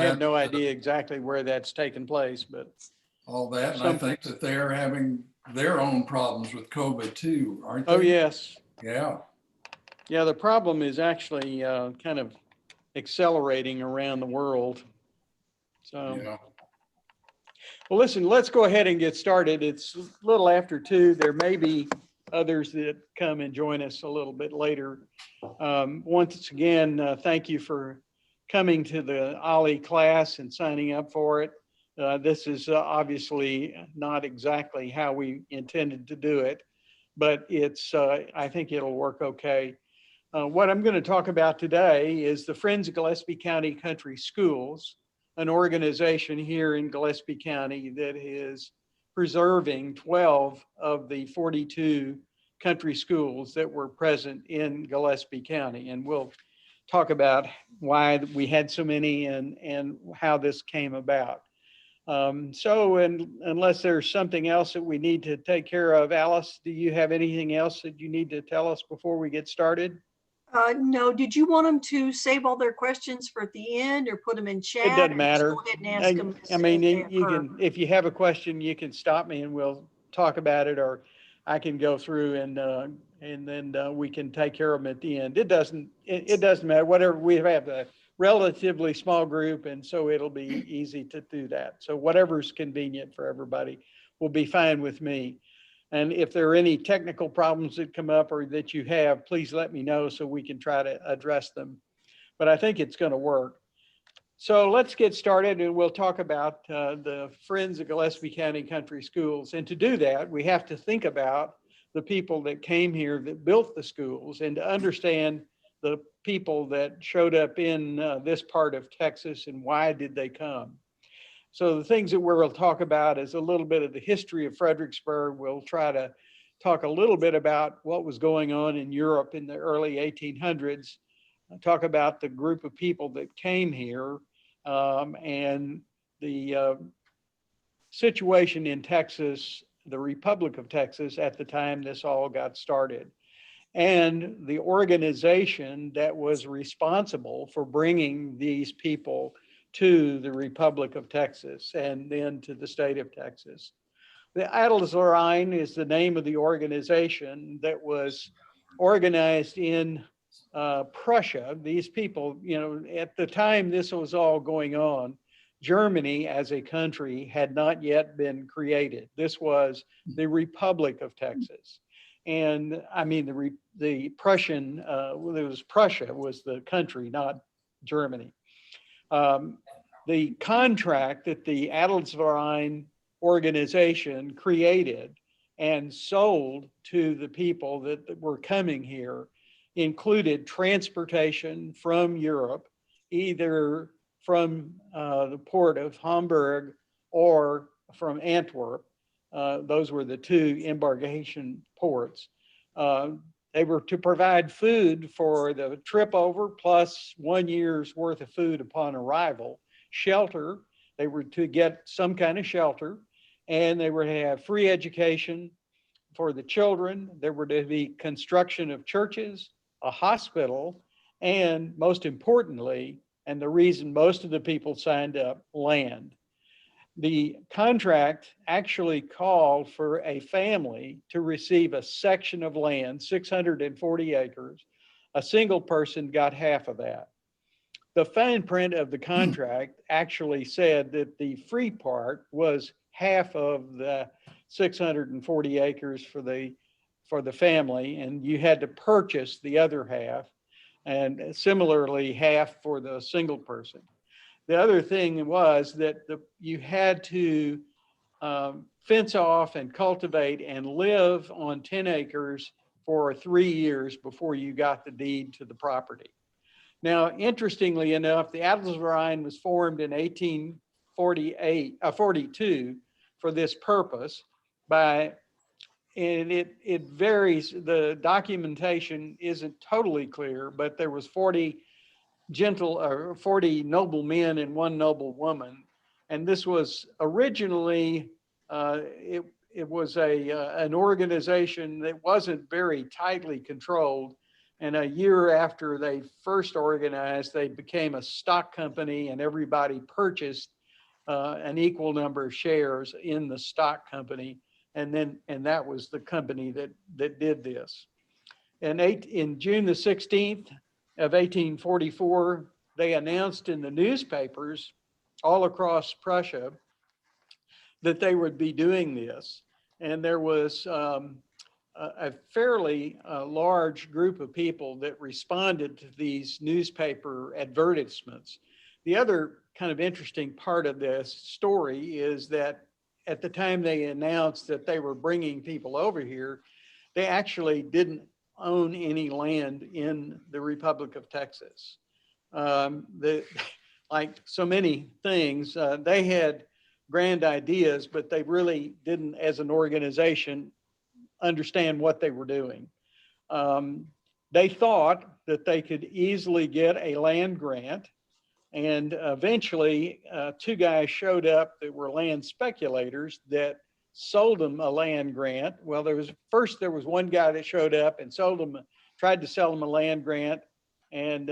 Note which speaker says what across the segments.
Speaker 1: have no idea exactly where that's taken place, but
Speaker 2: all that. And I think that they're having their own problems with COVID too, aren't they?
Speaker 1: oh yes,
Speaker 2: Yeah.
Speaker 1: yeah. The problem is actually kind of accelerating around the world. So,
Speaker 2: Yeah.
Speaker 1: well, listen, let's go ahead and get started. It's a little after 2. There may be others that come and join us a little bit later. Once again, thank you for coming to the OLLI class and signing up for it. This is obviously not exactly how we intended to do it, but it's, I think it'll work okay. What I'm going to talk about today is the Friends of Gillespie County Country Schools, an organization here in Gillespie County that is preserving 12 of the 42 country schools that were present in Gillespie County. And we'll talk about why we had so many and how this came about. Unless there's something else that we need to take care of, Alice, do you have anything else that you need to tell us before we get started?
Speaker 3: No, did you want them to save all their questions for at the end or put them in chat?
Speaker 1: It doesn't matter.
Speaker 3: Go ahead and ask them.
Speaker 1: I mean, you can, if you have a question, you can stop me and we'll talk about it, or I can go through and then we can take care of them at the end. It doesn't matter. Whatever, we have a relatively small group, and so it'll be easy to do that. So whatever's convenient for everybody will be fine with me. And if there are any technical problems that come up or that you have, please let me know so we can try to address them. But I think it's going to work. So let's get started and we'll talk about the Friends of Gillespie County Country Schools. And to do that, we have to think about the people that came here that built the schools and to understand the people that showed up in this part of Texas and why did they come. So the things that we'll talk about is a little bit of the history of Fredericksburg. We'll try to talk a little bit about what was going on in Europe in the early 1800s, talk about the group of people that came here and the situation in Texas, the Republic of Texas at the time this all got started, and the organization that was responsible for bringing these people to the Republic of Texas and then to the state of Texas. The Rhine is the name of the organization that was organized in Prussia. These people, you know, at the time this was all going on, Germany as a country had not yet been created. This was the Republic of Texas. And I mean, the Prussian, it was Prussia was the country, not Germany. The contract that the Adelsverein organization created and sold to the people that were coming here included transportation from Europe, either from the port of Hamburg or from Antwerp. Those were the 2 embarkation ports. They were to provide food for the trip over, plus 1 year's worth of food upon arrival. Shelter, they were to get some kind of shelter, and they were to have free education for the children. There were to be construction of churches, a hospital, and most importantly, and the reason most of the people signed up, land. The contract actually called for a family to receive a section of land, 640 acres. A single person got half of that. The fine print of the contract actually said that the free part was half of the 640 acres for the family, and you had to purchase the other half, and similarly half for the single person. The other thing was that you had to fence off and cultivate and live on 10 acres for 3 years before you got the deed to the property. Now, interestingly enough, the Adelsverein was formed in 1842 for this purpose and it varies. The documentation isn't totally clear, but there was 40 noble men and 1 noble woman. And this was originally, it was an organization that wasn't very tightly controlled, And a year after they first organized, they became a stock company, and everybody purchased an equal number of shares in the stock company. And that was the company that did this. And in June the 16th of 1844, they announced in the newspapers all across Prussia that they would be doing this. And there was a fairly large group of people that responded to these newspaper advertisements. The other kind of interesting part of this story is that at the time they announced that they were bringing people over here, they actually didn't own any land in the Republic of Texas. Like so many things, they had grand ideas, but they really didn't, as an organization, understand what they were doing. They thought that they could easily get a land grant, and eventually two guys showed up that were land speculators that sold them a land grant. Well, there was one guy that showed up and tried to sell them a land grant, and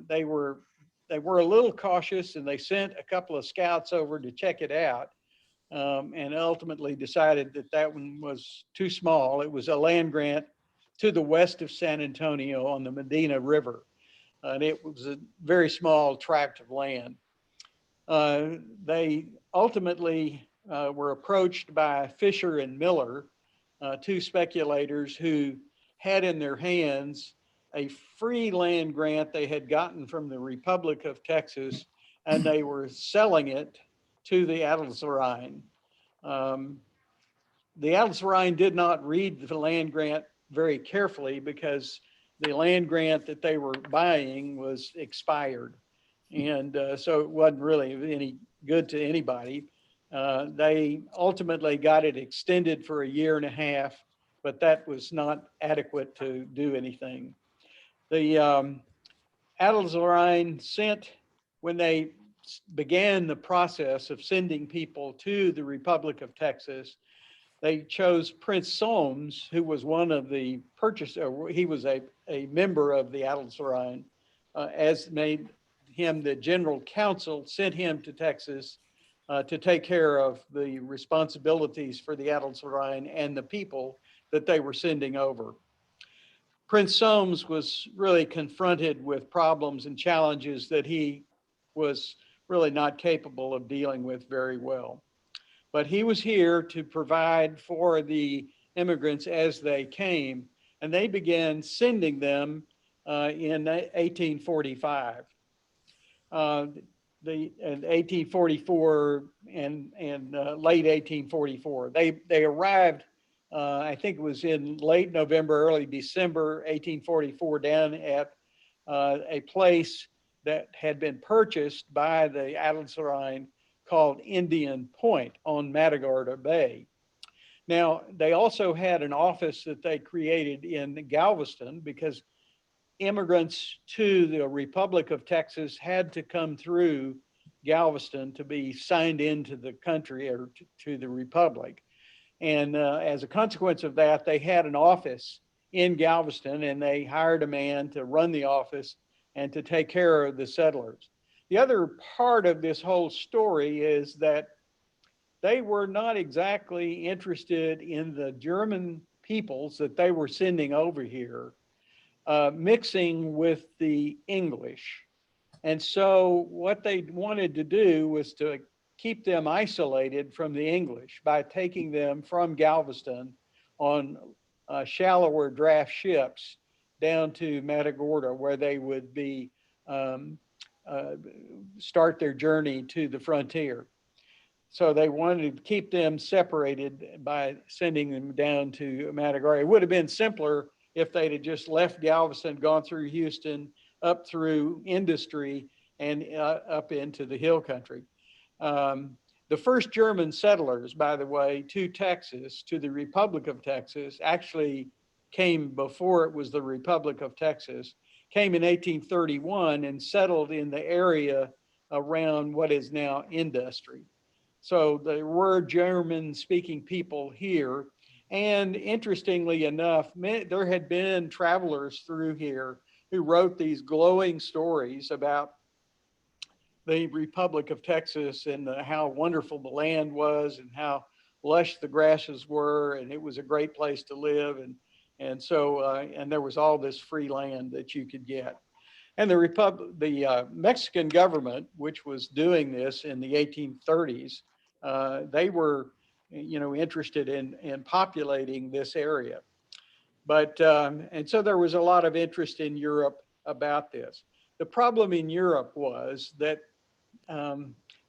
Speaker 1: they were a little cautious, and they sent a couple of scouts over to check it out. And ultimately decided that one was too small. It was a land grant to the west of San Antonio on the Medina River. And it was a very small tract of land. They ultimately were approached by Fisher and Miller, two speculators who had in their hands a free land grant they had gotten from the Republic of Texas, and they were selling it to the Atlas Rhine. The Atlas Rhine did not read the land grant very carefully because the land grant that they were buying was expired. And so it wasn't really any good to anybody. They ultimately got it extended for a year and a half, but that was not adequate to do anything. The Atlas Rhine when they began the process of sending people to the Republic of Texas, they chose Prince Solms, who was one of the he was a member of the Atlas Rhine, as made him the general counsel, sent him to Texas to take care of the responsibilities for the Atlas Rhine and the people that they were sending over. Prince Solms was really confronted with problems and challenges that he was really not capable of dealing with very well. But he was here to provide for the immigrants as they came, and they began sending them in 1845. In 1844 and late 1844. They arrived, I think it was in late November, early December 1844, down at a place that had been purchased by the Atlas Rhine called Indian Point on Matagorda Bay. Now, they also had an office that they created in Galveston because immigrants to the Republic of Texas had to come through Galveston to be signed into the country or to the Republic. And as a consequence of that, they had an office in Galveston, and they hired a man to run the office and to take care of the settlers. The other part of this whole story is that they were not exactly interested in the German peoples that they were sending over here mixing with the English. And so what they wanted to do was to keep them isolated from the English by taking them from Galveston on shallower draft ships down to Matagorda, where they would be start their journey to the frontier. So they wanted to keep them separated by sending them down to Matagorda. It would have been simpler if they'd have just left Galveston, gone through Houston, up through Industry, and up into the hill country. The first German settlers, by the way, to Texas, to the Republic of Texas, actually came before it was the Republic of Texas, came in 1831 and settled in the area around what is now Industry. So there were German-speaking people here, And interestingly enough, there had been travelers through here who wrote these glowing stories about the Republic of Texas and how wonderful the land was and how lush the grasses were, and it was a great place to live. And there was all this free land that you could get. And the Mexican government, which was doing this in the 1830s, they were, interested in populating this area. And so there was a lot of interest in Europe about this. The problem in Europe was that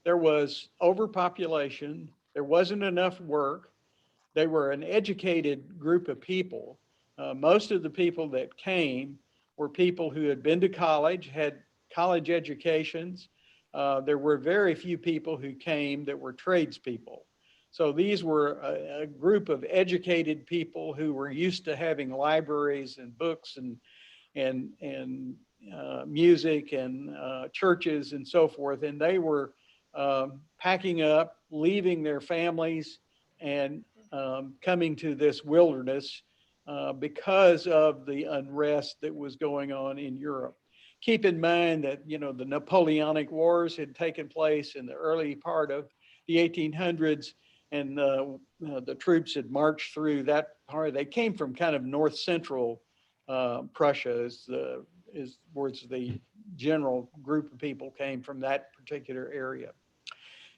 Speaker 1: there was overpopulation, there wasn't enough work, they were an educated group of people. Most of the people that came were people who had been to college, had college educations. There were very few people who came that were tradespeople. So these were a group of educated people who were used to having libraries and books and music and churches and so forth. And they were packing up, leaving their families and coming to this wilderness because of the unrest that was going on in Europe. Keep in mind that, the Napoleonic Wars had taken place in the early part of the 1800s, and the troops had marched through that part. They came from kind of north central Prussia, is where the general group of people came from, that particular area.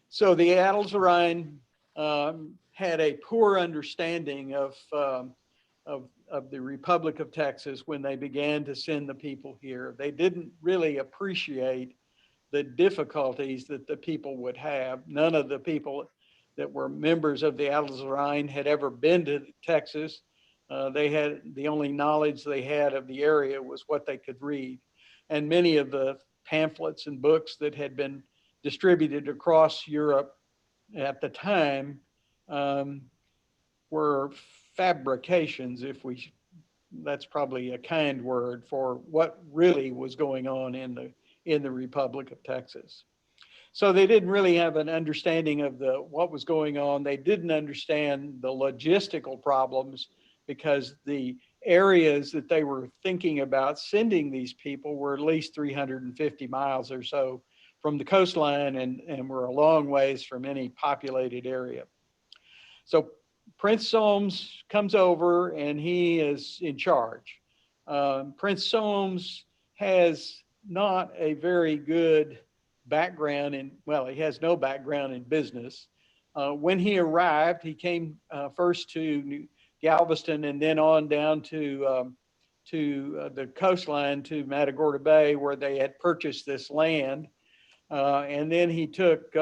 Speaker 1: So the Atlas of Rhine had a poor understanding of the Republic of Texas when they began to send the people here. They didn't really appreciate the difficulties that the people would have. None of the people that were members of the Atlas of Rhine had ever been to Texas. The only knowledge they had of the area was what they could read. And many of the pamphlets and books that had been distributed across Europe at the time were fabrications, that's probably a kind word for what really was going on in the Republic of Texas. So they didn't really have an understanding of what was going on. They didn't understand the logistical problems because the areas that they were thinking about sending these people were at least 350 miles or so from the coastline and were a long ways from any populated area. So Prince Soames comes over and he is in charge. Prince Soames has not a very good background he has no background in business. When he arrived, he came first to Galveston and then on down to the coastline to Matagorda Bay, where they had purchased this land. And then he took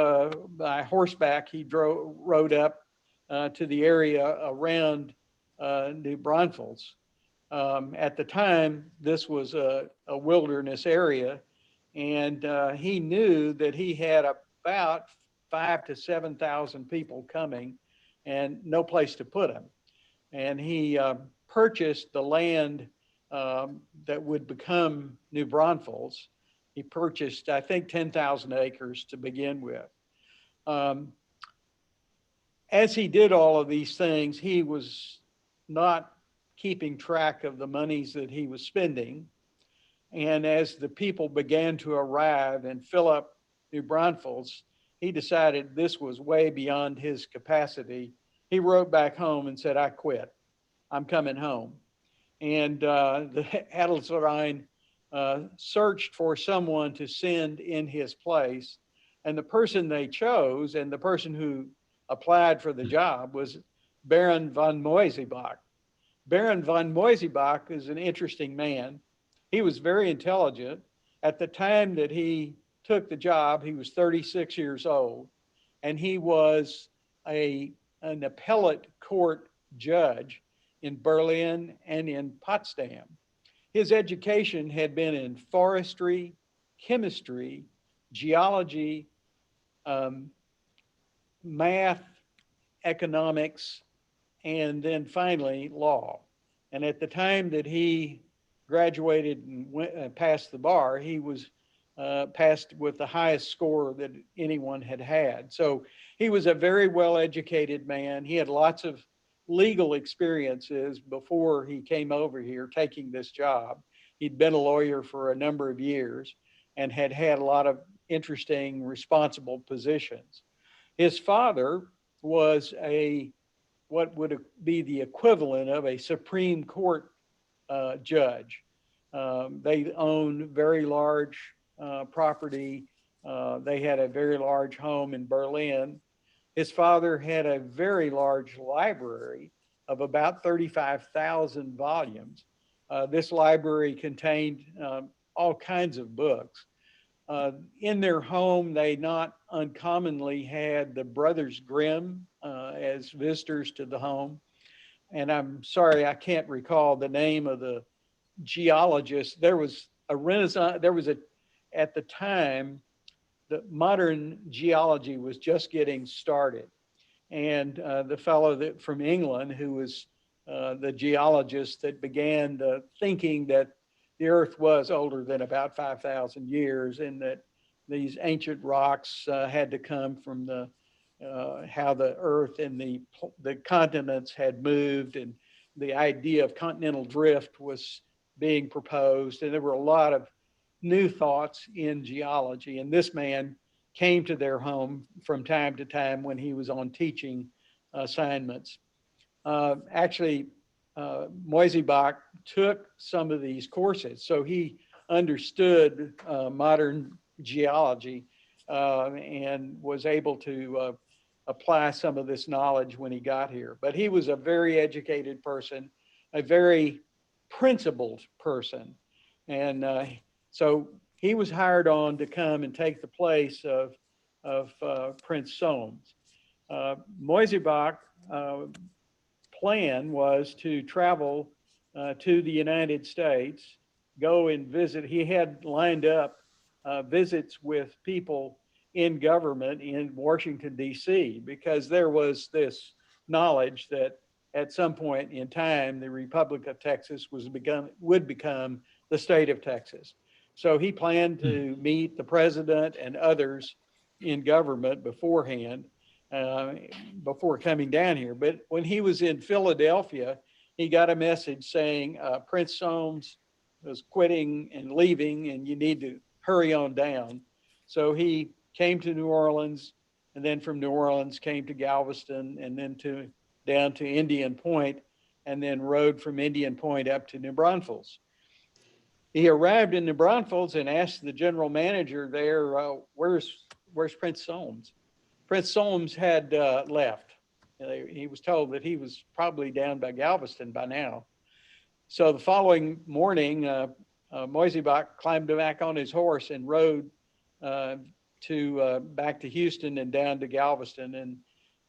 Speaker 1: by horseback, he rode up to the area around New Braunfels. At the time, this was a wilderness area, and he knew that he had about 5,000 to 7,000 people coming and no place to put them. And he purchased the land that would become New Braunfels. He purchased, I think, 10,000 acres to begin with. As he did all of these things, he was not keeping track of the monies that he was spending. And as the people began to arrive and fill up New Braunfels, he decided this was way beyond his capacity. He wrote back home and said, "I quit. I'm coming home." And the Atlas of Rhine searched for someone to send in his place. And the person they chose and the person who applied for the job was Baron von Moisebach. Baron von Moisebach is an interesting man. He was very intelligent. At the time that he took the job, he was 36 years old, and he was an appellate court judge in Berlin and in Potsdam. His education had been in forestry, chemistry, geology, math, economics, and then finally law. And at the time that he graduated and passed the bar, he was passed with the highest score that anyone had had. So he was a very well-educated man. He had lots of legal experiences before he came over here taking this job. He'd been a lawyer for a number of years and had had a lot of interesting, responsible positions. His father was what would be the equivalent of a Supreme Court judge. They owned very large property. They had a very large home in Berlin. His father had a very large library of about 35,000 volumes. This library contained all kinds of books. In their home, they not uncommonly had the Brothers Grimm as visitors to the home. And I'm sorry, I can't recall the name of the geologist. There was a Renaissance, at the time, the modern geology was just getting started. And the fellow from England, who was the geologist that began the thinking that the earth was older than about 5,000 years and that these ancient rocks had to come from how the earth and the continents had moved, and the idea of continental drift was being proposed. And there were a lot of new thoughts in geology. And this man came to their home from time to time when he was on teaching assignments. Actually, Moisebach took some of these courses, so he understood modern geology and was able to apply some of this knowledge when he got here. But he was a very educated person, a very principled person. And so he was hired on to come and take the place of Prince Soames. Moisebach plan was to travel to the United States, go and visit. He had lined up visits with people in government in Washington, D.C., because there was this knowledge that at some point in time, the Republic of Texas would become the state of Texas. So he planned to meet the president and others in government beforehand, before coming down here. But when he was in Philadelphia, he got a message saying Prince Soames was quitting and leaving, and you need to hurry on down. So he came to New Orleans, and then from New Orleans came to Galveston, and then down to Indian Point, and then rode from Indian Point up to New Braunfels. He arrived in New Braunfels and asked the general manager there, where's Prince Soames? Prince Soames had left. He was told that he was probably down by Galveston by now. So the following morning, Moisebach climbed back on his horse and rode back to Houston and down to Galveston,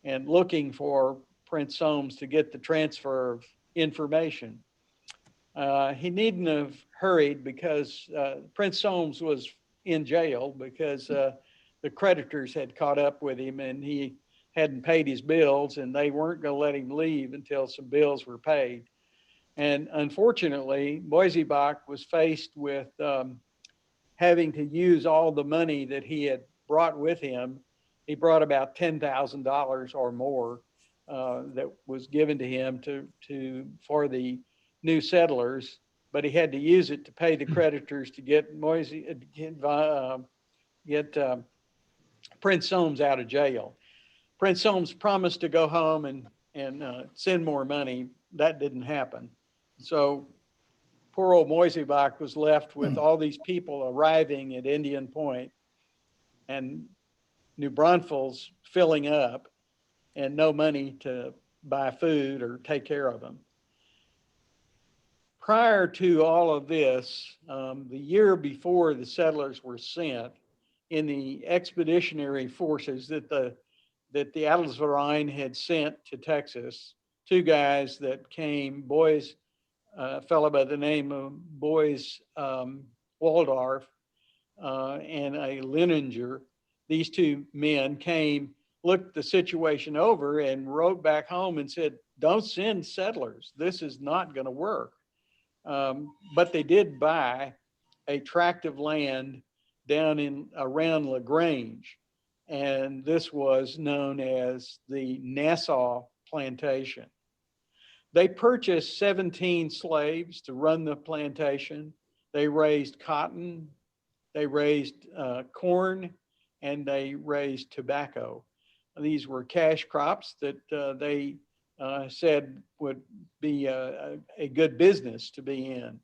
Speaker 1: and looking for Prince Soames to get the transfer of information. He needn't have hurried, because Prince Soames was in jail because the creditors had caught up with him and he hadn't paid his bills, and they weren't going to let him leave until some bills were paid. And unfortunately, Moisebach was faced with having to use all the money that he had brought with him. He brought about $10,000 or more that was given to him for the new settlers, but he had to use it to pay the creditors to get Prince Soames out of jail. Prince Soames promised to go home and send more money. That didn't happen. So poor old Moisebach was left with all these people arriving at Indian Point and New Braunfels filling up, and no money to buy food or take care of them. Prior to all of this, the year before the settlers were sent, in the expeditionary forces that the Atlas of Rhine had sent to Texas, two guys that came, a fellow by the name of Boys Waldorf and a Leininger. These two men came, looked the situation over, and wrote back home and said, don't send settlers. This is not going to work. But they did buy a tract of land down around LaGrange, and this was known as the Nassau Plantation. They purchased 17 slaves to run the plantation. They raised cotton, they raised corn, and they raised tobacco. These were cash crops that they said would be a good business to be in.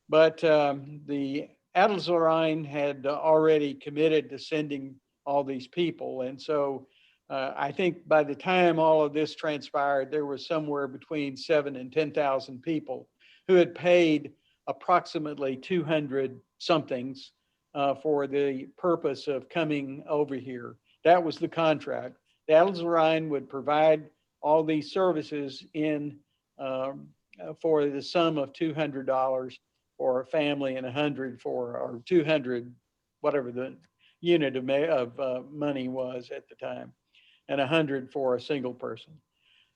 Speaker 1: But the Atlas Rhine had already committed to sending all these people. And so I think by the time all of this transpired, there was somewhere between 7,000 and 10,000 people who had paid approximately 200 somethings for the purpose of coming over here. That was the contract. The Atlas Rhine would provide all these services in for the sum of $200 for a family and 100 for, or 200, whatever the unit of money was at the time, and 100 for a single person.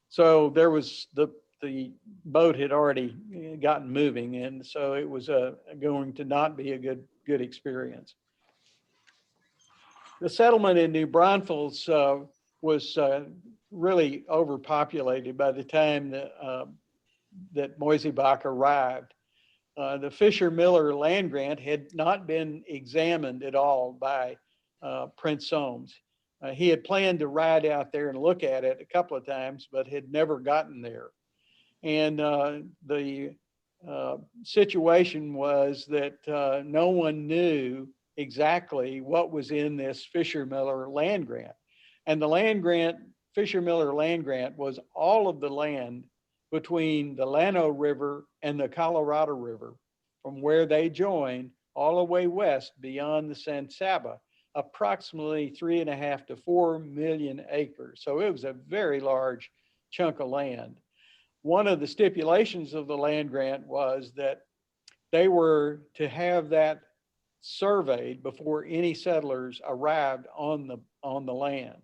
Speaker 1: So there was the boat had already gotten moving, and so it was going to not be a good experience. The settlement in New Braunfels was really overpopulated by the time that Moisey-Bach arrived. The Fisher-Miller land grant had not been examined at all by Prince Soames. He had planned to ride out there and look at it a couple of times, but had never gotten there. And the situation was that no one knew exactly what was in this Fisher-Miller land grant. And the land grant, Fisher-Miller land grant, was all of the land between the Llano River and the Colorado River, from where they join all the way west beyond the San Saba, approximately 3.5 to 4 million acres. So it was a very large chunk of land. One of the stipulations of the land grant was that they were to have that surveyed before any settlers arrived on the land.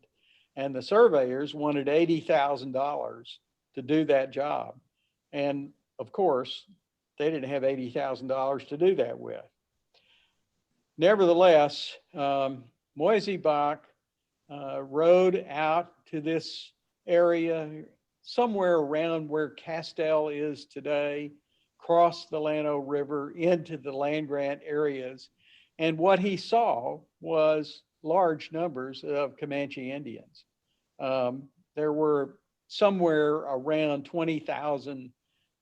Speaker 1: And the surveyors wanted $80,000 to do that job. And of course, they didn't have $80,000 to do that with. Nevertheless, Moisey-Bach rode out to this area somewhere around where Castell is today, crossed the Llano River into the land grant areas. And what he saw was large numbers of Comanche Indians. There were somewhere around 20,000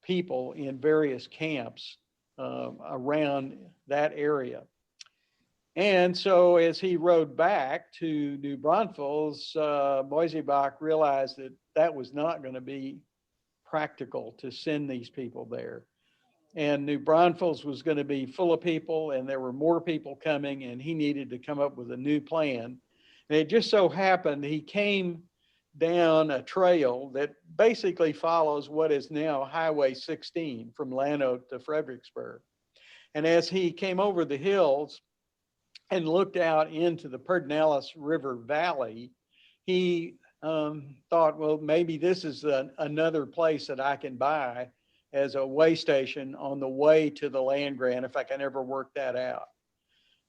Speaker 1: people in various camps around that area. And so as he rode back to New Braunfels, Moisey-Bach realized that that was not going to be practical to send these people there. And New Braunfels was going to be full of people, and there were more people coming, and he needed to come up with a new plan. And it just so happened he came down a trail that basically follows what is now Highway 16 from Llano to Fredericksburg. And as he came over the hills and looked out into the Pedernales River Valley, he thought, well, maybe this is another place that I can buy as a way station on the way to the land grant if I can ever work that out.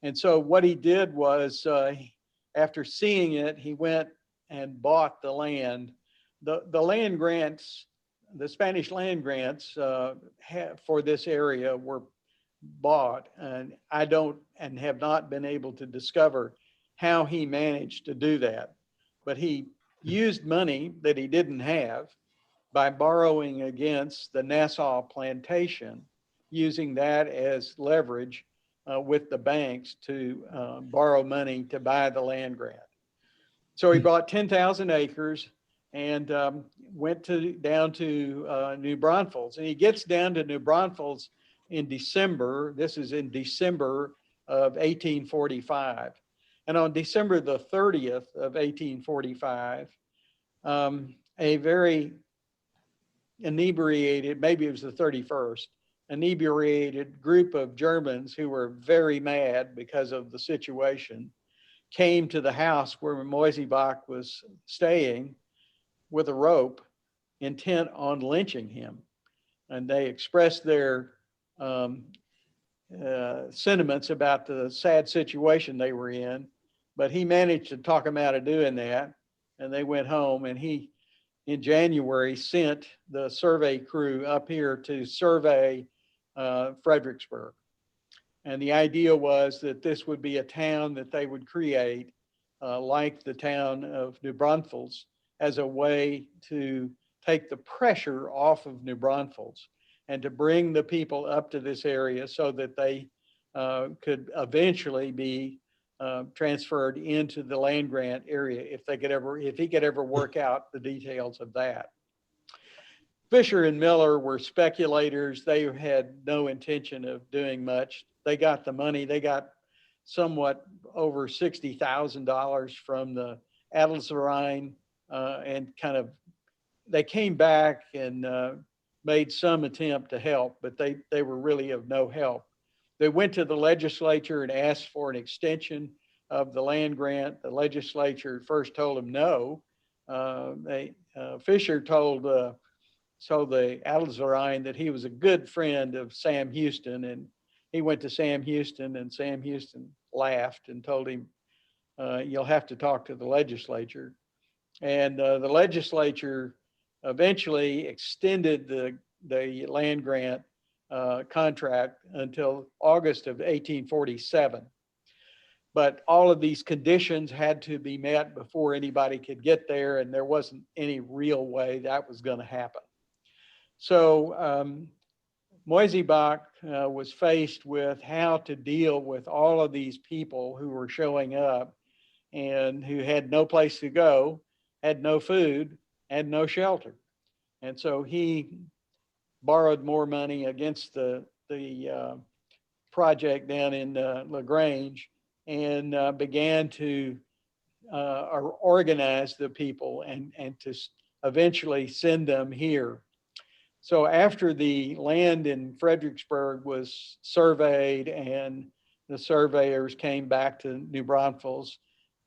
Speaker 1: And so what he did was, after seeing it, he went and bought the land. The land grants, the Spanish land grants for this area were bought, and I don't and have not been able to discover how he managed to do that. But he used money that he didn't have by borrowing against the Nassau Plantation, using that as leverage with the banks to borrow money to buy the land grant. So he bought 10,000 acres and went down to New Braunfels. And he gets down to New Braunfels in December. This is in December of 1845. And on December the 30th of 1845, a very inebriated, maybe it was the 31st, inebriated group of Germans who were very mad because of the situation came to the house where Moisey-Bach was staying with a rope, intent on lynching him. And they expressed their sentiments about the sad situation they were in, but he managed to talk them out of doing that. And they went home, and he in January, sent the survey crew up here to survey Fredericksburg. And the idea was that this would be a town that they would create, like the town of New Braunfels, as a way to take the pressure off of New Braunfels and to bring the people up to this area so that they could eventually be transferred into the land grant area if he could ever work out the details of that. Fisher and Miller were speculators. They had no intention of doing much. They got the money. They got somewhat over $60,000 from the Rhine, and they came back and made some attempt to help, but they were really of no help. They went to the legislature and asked for an extension of the land grant. The legislature first told them no. Fisher told the Rhine that he was a good friend of Sam Houston, and he went to Sam Houston, and Sam Houston laughed and told him, you'll have to talk to the legislature. And the legislature eventually extended the land grant contract until August of 1847. But all of these conditions had to be met before anybody could get there, and there wasn't any real way that was going to happen. So Moisebach was faced with how to deal with all of these people who were showing up and who had no place to go, had no food, had no shelter. And so he borrowed more money against the project down in LaGrange and began to organize the people and to eventually send them here. So after the land in Fredericksburg was surveyed and the surveyors came back to New Braunfels,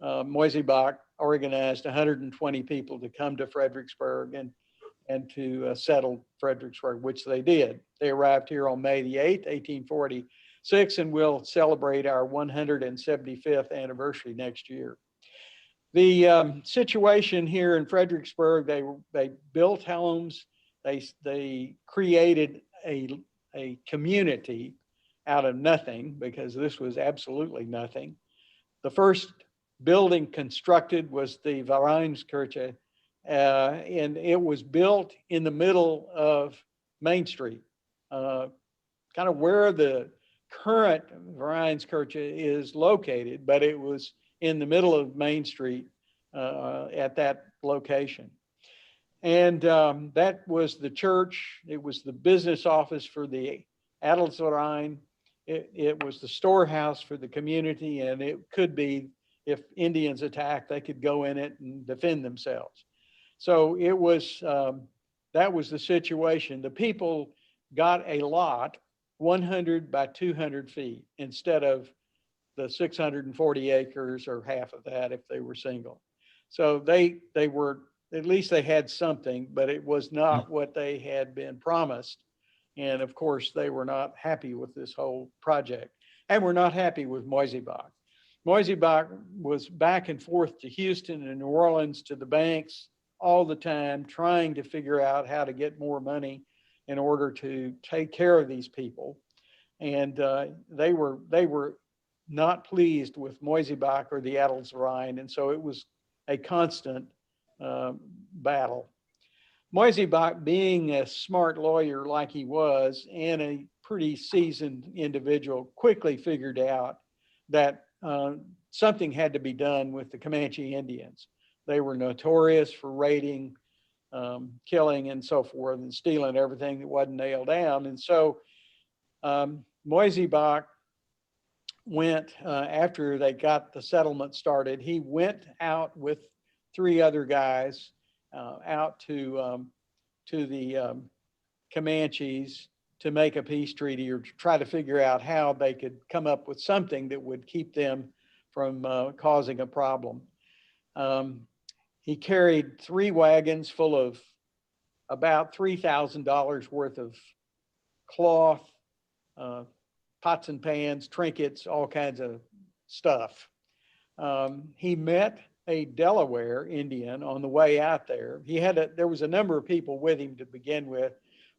Speaker 1: Moisebach organized 120 people to come to Fredericksburg and to settle Fredericksburg, which they did. They arrived here on May the 8th, 1846, and we'll celebrate our 175th anniversary next year. The situation here in Fredericksburg, they built homes. They created a community out of nothing, because this was absolutely nothing. The first building constructed was the Vereinskirche, and it was built in the middle of Main Street, kind of where the current Vereinskirche is located, but it was in the middle of Main Street at that location. And that was the church. It was the business office for the Adelsverein. It was the storehouse for the community, and it could be, if Indians attacked, they could go in it and defend themselves. So it was, that was the situation. The people got a lot 100 by 200 feet instead of the 640 acres or half of that if they were single. So they were, at least they had something, but it was not what they had been promised. And of course, they were not happy with this whole project, and were not happy with Moisebach. Moisebach was back and forth to Houston and New Orleans to the banks all the time, trying to figure out how to get more money in order to take care of these people. And they were not pleased with Moisebach or the Adelsverein, and so it was a constant battle. Moisebach, being a smart lawyer like he was and a pretty seasoned individual, quickly figured out that something had to be done with the Comanche Indians. They were notorious for raiding, killing, and so forth, and stealing everything that wasn't nailed down. And so Moisebach went, after they got the settlement started, he went out with 3 other guys out to the Comanches to make a peace treaty, or to try to figure out how they could come up with something that would keep them from causing a problem. He carried 3 wagons full of about $3,000 worth of cloth, pots and pans, trinkets, all kinds of stuff. He met a Delaware Indian on the way out there. There was a number of people with him to begin with,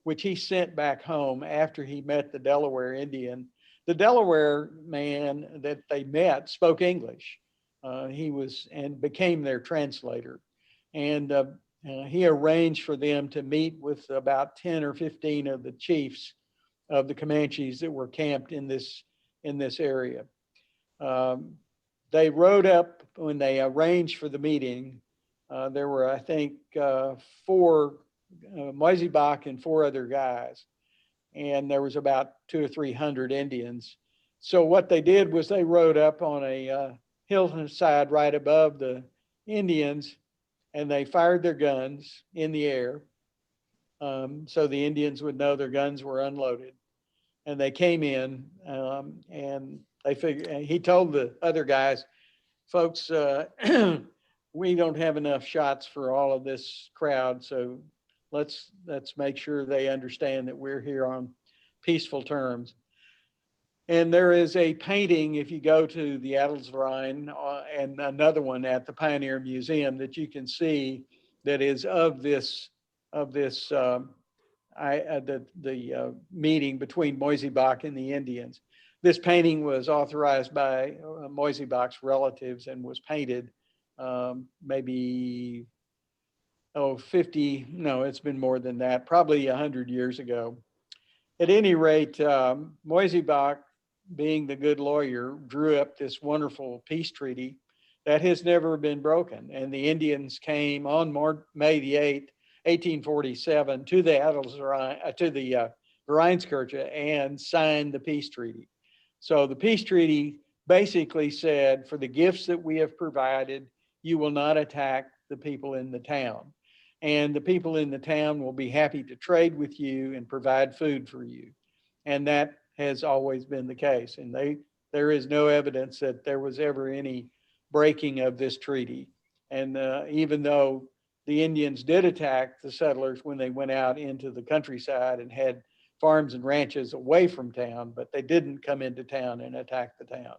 Speaker 1: which he sent back home after he met the Delaware Indian. The Delaware man that they met spoke English. And became their translator. And he arranged for them to meet with about 10 or 15 of the chiefs of the Comanches that were camped in this area. They rode up when they arranged for the meeting. There were, I think, four, Moisey Bach and four other guys. And there was about 200 or 300 Indians. So what they did was they rode up on a hillside right above the Indians, and they fired their guns in the air. So the Indians would know their guns were unloaded. And they came in, and they figured, he told the other guys, folks, we don't have enough shots for all of this crowd, so let's make sure they understand that we're here on peaceful terms. And there is a painting, if you go to the Adels Rhine, and another one at the Pioneer Museum, that you can see that is of this meeting between Moisey Bach and the Indians. This painting was authorized by Moisey Bach's relatives and was painted maybe 50, no, it's been more than that, probably 100 years ago. At any rate, Moisey Bach, being the good lawyer, drew up this wonderful peace treaty that has never been broken. And the Indians came on May the 8th, 1847 to the Rhineskirche and signed the peace treaty. So the peace treaty basically said, for the gifts that we have provided, you will not attack the people in the town. And the people in the town will be happy to trade with you and provide food for you. And that has always been the case. And there is no evidence that there was ever any breaking of this treaty. And even though the Indians did attack the settlers when they went out into the countryside and had farms and ranches away from town, but they didn't come into town and attack the town.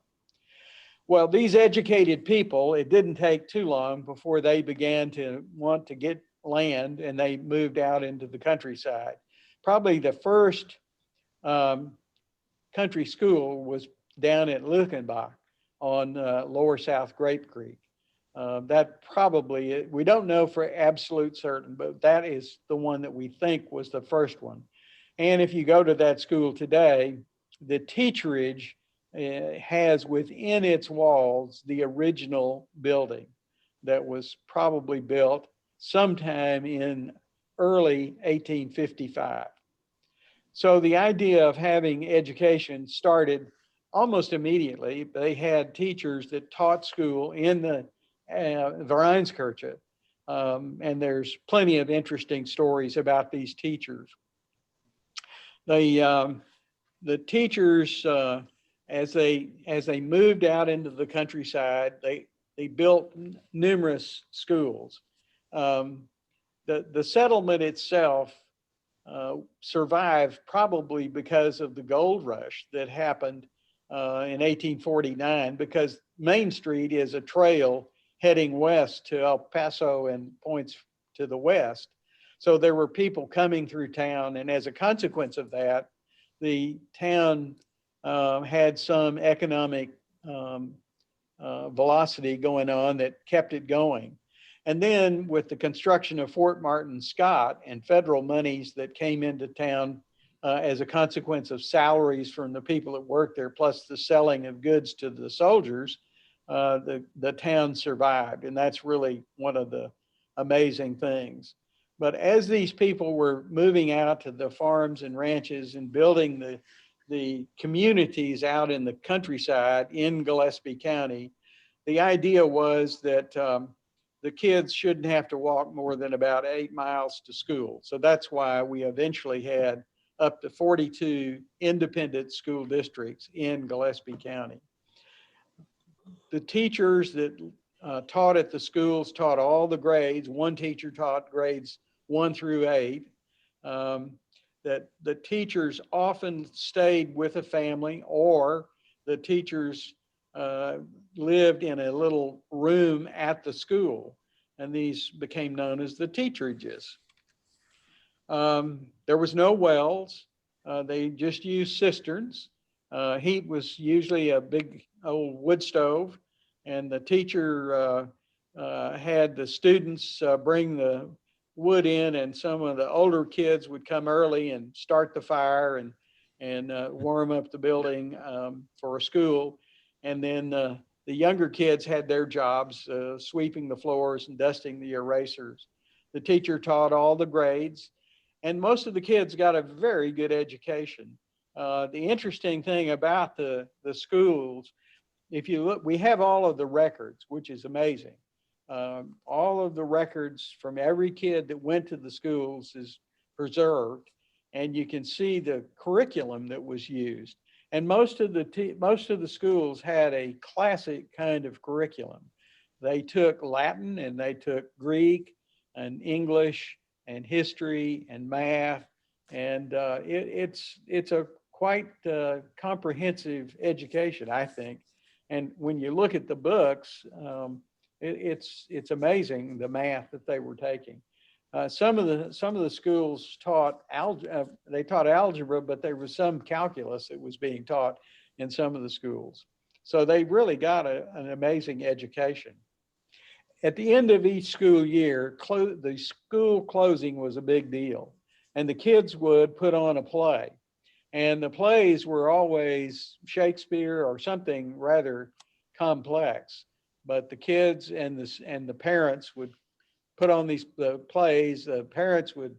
Speaker 1: Well, these educated people, it didn't take too long before they began to want to get land, and they moved out into the countryside. Probably the first country school was down at Lukenbox on Lower South Grape Creek. That probably, we don't know for absolute certain, but that is the one that we think was the first one. And if you go to that school today, the teacherage has within its walls the original building that was probably built sometime in early 1855. So the idea of having education started almost immediately. They had teachers that taught school in the Rhineskirche, and there's plenty of interesting stories about these teachers. The teachers, as they moved out into the countryside, they built numerous schools. The settlement itself survived probably because of the gold rush that happened in 1849, because Main Street is a trail heading west to El Paso and points to the west. So there were people coming through town, and as a consequence of that, the town had some economic velocity going on that kept it going. And then with the construction of Fort Martin Scott and federal monies that came into town as a consequence of salaries from the people that worked there, plus the selling of goods to the soldiers, the town survived. And that's really one of the amazing things. But as these people were moving out to the farms and ranches and building the communities out in the countryside in Gillespie County, the idea was that the kids shouldn't have to walk more than about 8 miles to school. So that's why we eventually had up to 42 independent school districts in Gillespie County. The teachers that taught at the schools taught all the grades. One teacher taught grades 1 through 8. That the teachers often stayed with a family, or the teachers lived in a little room at the school, and these became known as the teacherages. There was no wells. They just used cisterns. Heat was usually a big old wood stove, and the teacher had the students bring the wood in, and some of the older kids would come early and start the fire and warm up the building for a school. And then the younger kids had their jobs, sweeping the floors and dusting the erasers. The teacher taught all the grades, and most of the kids got a very good education. The interesting thing about the schools, if you look, we have all of the records, which is amazing. All of the records from every kid that went to the schools is preserved, and you can see the curriculum that was used. And most of the schools had a classic kind of curriculum. They took Latin and they took Greek and English and history and math, and it's a quite comprehensive education, I think. And when you look at the books, it's amazing the math that they were taking. Some of the schools taught algebra, but there was some calculus that was being taught in some of the schools. So they really got an amazing education. At the end of each school year, the school closing was a big deal, and the kids would put on a play. And the plays were always Shakespeare or something rather complex. But the kids and the parents would put on these plays. The parents would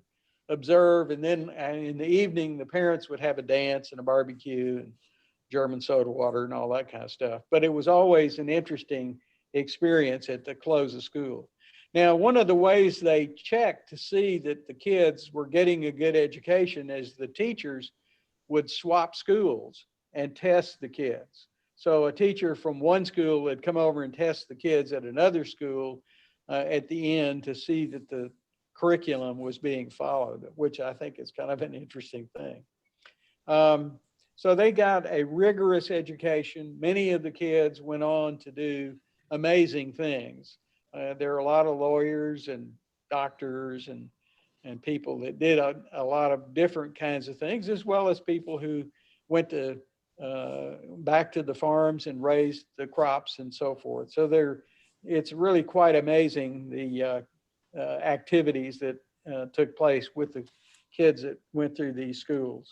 Speaker 1: observe, and then in the evening, the parents would have a dance and a barbecue and German soda water and all that kind of stuff. But it was always an interesting experience at the close of school. Now, one of the ways they checked to see that the kids were getting a good education is the teachers would swap schools and test the kids. So a teacher from one school would come over and test the kids at another school at the end to see that the curriculum was being followed, which I think is kind of an interesting thing. So they got a rigorous education. Many of the kids went on to do amazing things. There are a lot of lawyers and doctors and people that did a lot of different kinds of things, as well as people who went to back to the farms and raised the crops and so forth. So it's really quite amazing the activities that took place with the kids that went through these schools.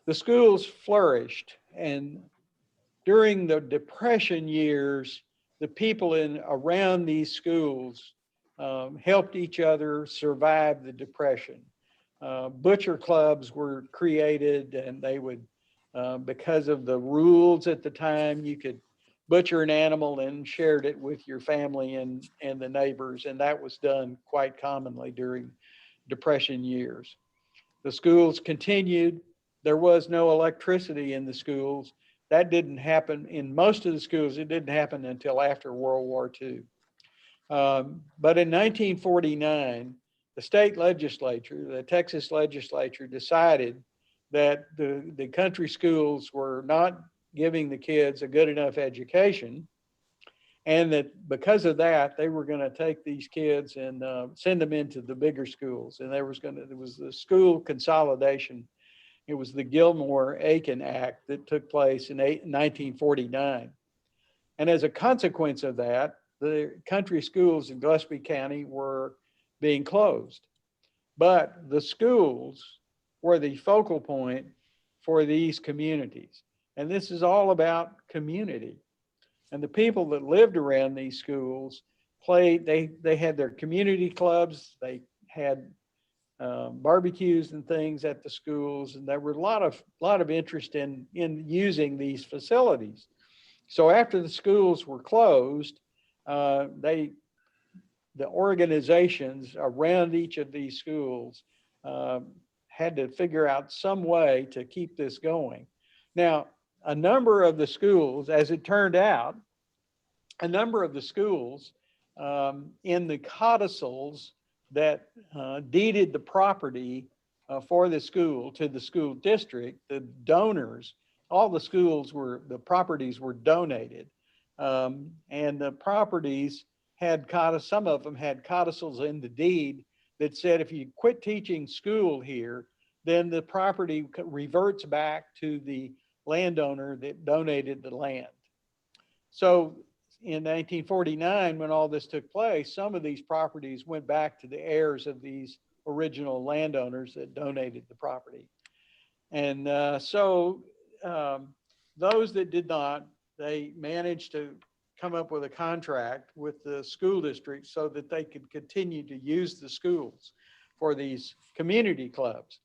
Speaker 1: The schools flourished, and during the Depression years, the people around these schools helped each other survive the Depression. Butcher clubs were created, and they would, because of the rules at the time, you could butcher an animal and shared it with your family and the neighbors, and that was done quite commonly during Depression years. The schools continued. There was no electricity in the schools. That didn't happen in most of the schools. It didn't happen until after World War II. But in 1949, the state legislature, the Texas legislature, decided that the country schools were not giving the kids a good enough education, and that because of that, they were going to take these kids and send them into the bigger schools. And there was the school consolidation. It was the Gilmore-Aiken Act that took place in 1949. And as a consequence of that, the country schools in Gillespie County were being closed. But the schools were the focal point for these communities. And this is all about community. And the people that lived around these schools they had their community clubs, they had barbecues and things at the schools, and there were a lot of interest in using these facilities. So after the schools were closed, the organizations around each of these schools had to figure out some way to keep this going. Now, a number of the schools, as it turned out, a number of the schools in the codicils that deeded the property for the school to the school district, the donors all the schools the properties were donated. And the properties had some of them had codicils in the deed that said, if you quit teaching school here, then the property reverts back to the landowner that donated the land. So in 1949, when all this took place, some of these properties went back to the heirs of these original landowners that donated the property. And those that did not, they managed to come up with a contract with the school district so that they could continue to use the schools for these community clubs.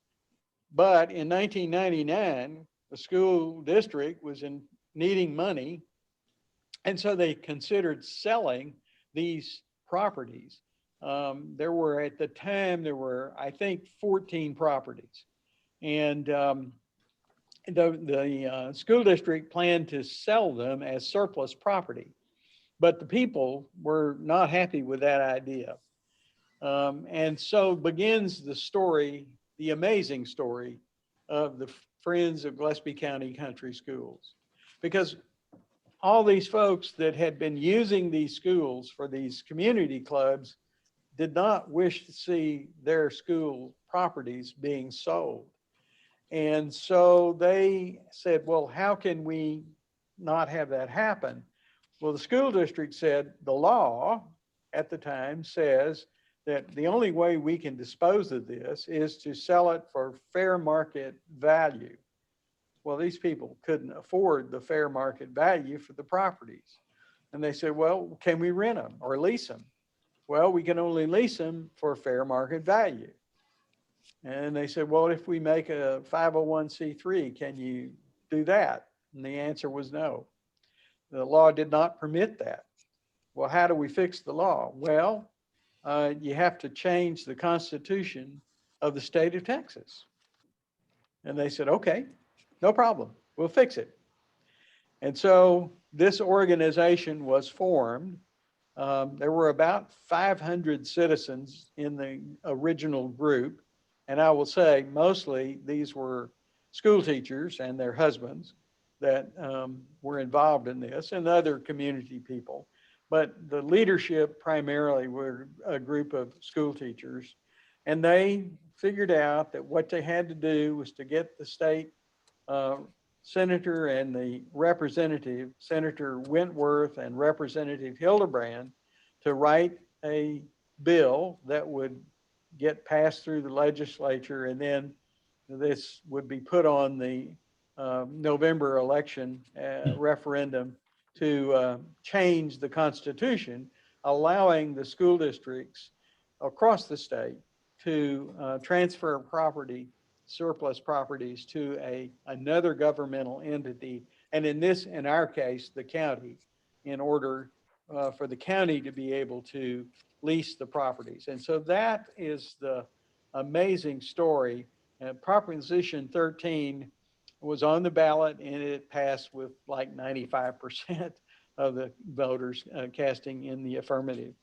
Speaker 1: But in 1999, the school district was needing money. And so they considered selling these properties. There were, at the time, I think, 14 properties. And the school district planned to sell them as surplus property. But the people were not happy with that idea. And so begins the story, the amazing story of the Friends of Gillespie County Country Schools. Because all these folks that had been using these schools for these community clubs did not wish to see their school properties being sold. And so they said, well, how can we not have that happen? Well, the school district said the law at the time says that the only way we can dispose of this is to sell it for fair market value. Well, these people couldn't afford the fair market value for the properties. And they said, well, can we rent them or lease them? Well, we can only lease them for fair market value. And they said, well, if we make a 501c3, can you do that? And the answer was no. The law did not permit that. Well, how do we fix the law? Well, you have to change the Constitution of the state of Texas. And they said, okay, no problem, we'll fix it. And so this organization was formed. There were about 500 citizens in the original group. And I will say mostly these were school teachers and their husbands that were involved in this, and other community people. But the leadership primarily were a group of school teachers. And they figured out that what they had to do was to get the state senator and the representative, Senator Wentworth and Representative Hildebrand, to write a bill that would get passed through the legislature, and then this would be put on the November election referendum to change the Constitution, allowing the school districts across the state to transfer property, surplus properties, to another governmental entity, and in our case, the county, in order for the county to be able to lease the properties. And so that is the amazing story. Proposition 13 was on the ballot, and it passed with like 95% of the voters casting in the affirmative.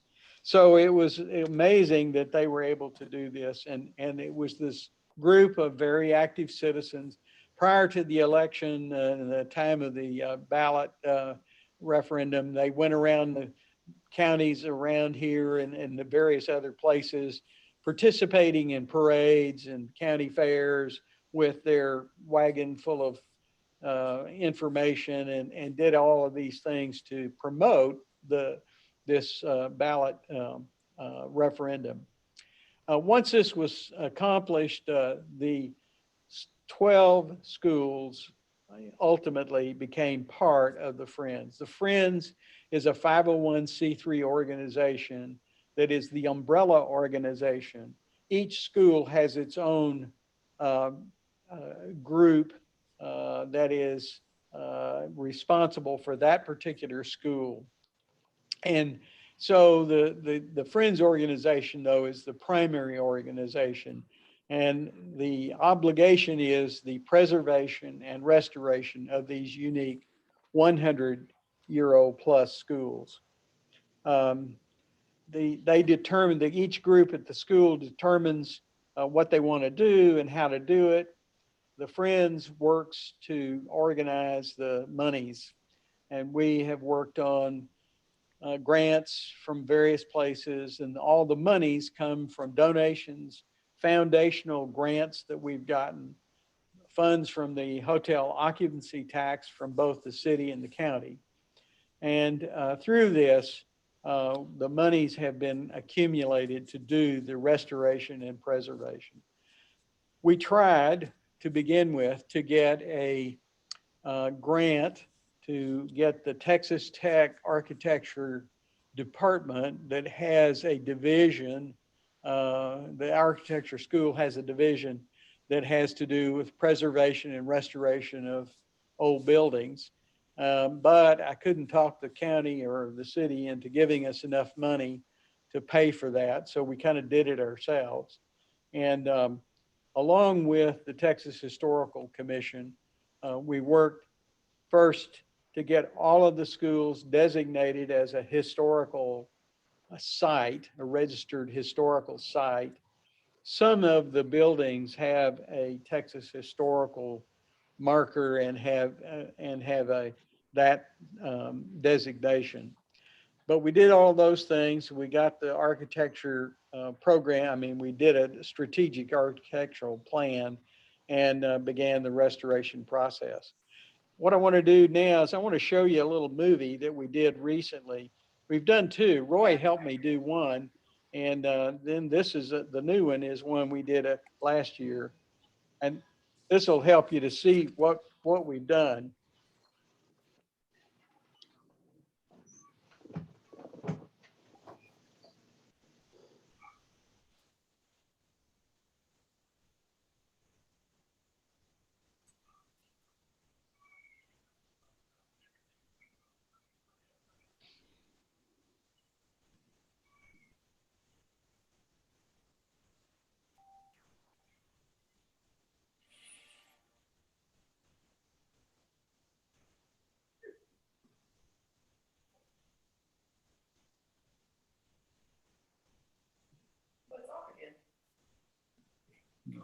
Speaker 1: So it was amazing that they were able to do this. And it was this group of very active citizens. Prior to the election, the time of the ballot referendum, they went around the counties around here and the various other places, participating in parades and county fairs with their wagon full of information, and did all of these things to promote this ballot referendum. Once this was accomplished, the 12 schools ultimately became part of the Friends. The Friends is a 501c3 organization that is the umbrella organization. Each school has its own group that is responsible for that particular school. And so the Friends organization, though, is the primary organization. And the obligation is the preservation and restoration of these unique 100-year-old plus schools. They determine that each group at the school determines what they want to do and how to do it. the Friends works to organize the monies, and we have worked on grants from various places, and all the monies come from donations, foundational grants that we've gotten, funds from the hotel occupancy tax from both the city and the county. And through this, the monies have been accumulated to do the restoration and preservation. We tried to begin with to get a grant to get the Texas Tech Architecture Department that has a division. The architecture school has a division that has to do with preservation and restoration of old buildings. But I couldn't talk the county or the city into giving us enough money to pay for that. So we kind of did it ourselves. And along with the Texas Historical Commission, we worked first to get all of the schools designated as a historical site, a registered historical site. Some of the buildings have a Texas historical marker and have that designation. But we did all those things. We got the architecture program. I mean, we did a strategic architectural plan and began the restoration process. What I want to do now is I want to show you a little movie that we did recently. We've done two. Roy helped me do one. And then this is the new one is one we did last year. And this will help you to see what we've done.
Speaker 2: No.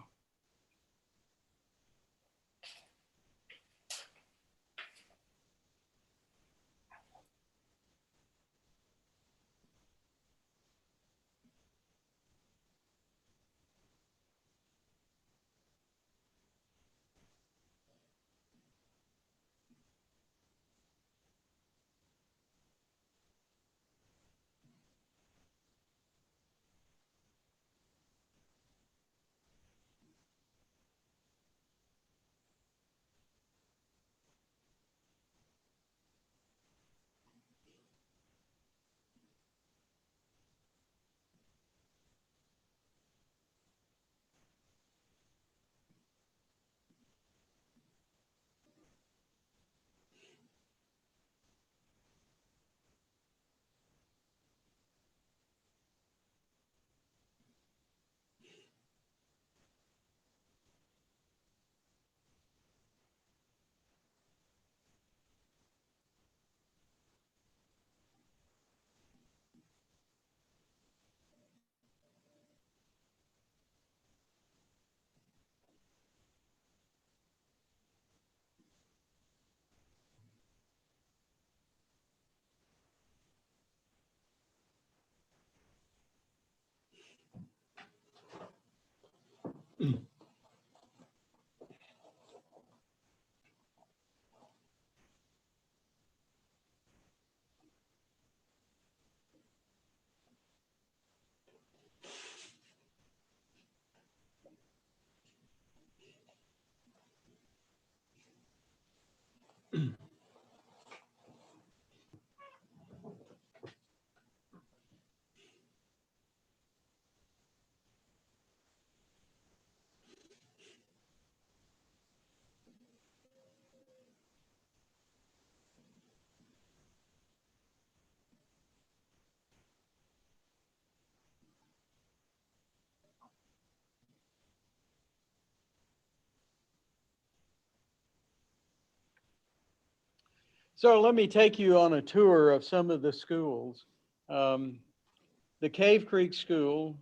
Speaker 1: So let me take you on a tour of some of the schools. The Cave Creek School,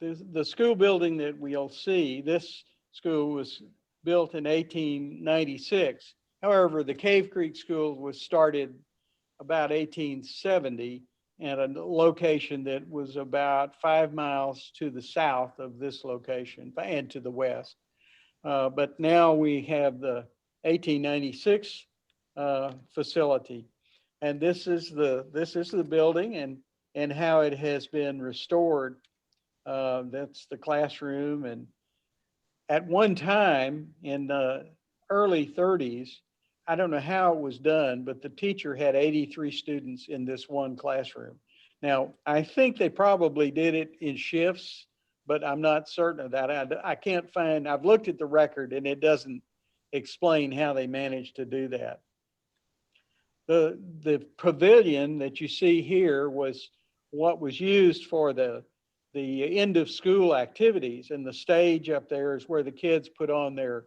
Speaker 1: the school building that we'll see, this school was built in 1896. However, the Cave Creek School was started about 1870 at a location that was about 5 miles to the south of this location and to the west. But now we have the 1896 facility. And this is the building and how it has been restored. That's the classroom. And at one time in the early 30s, I don't know how it was done, but the teacher had 83 students in this one classroom. Now, I think they probably did it in shifts, but I'm not certain of that. I can't find, I've looked at the record and it doesn't explain how they managed to do that. The pavilion that you see here was what was used for the end of school activities, and the stage up there is where the kids put on their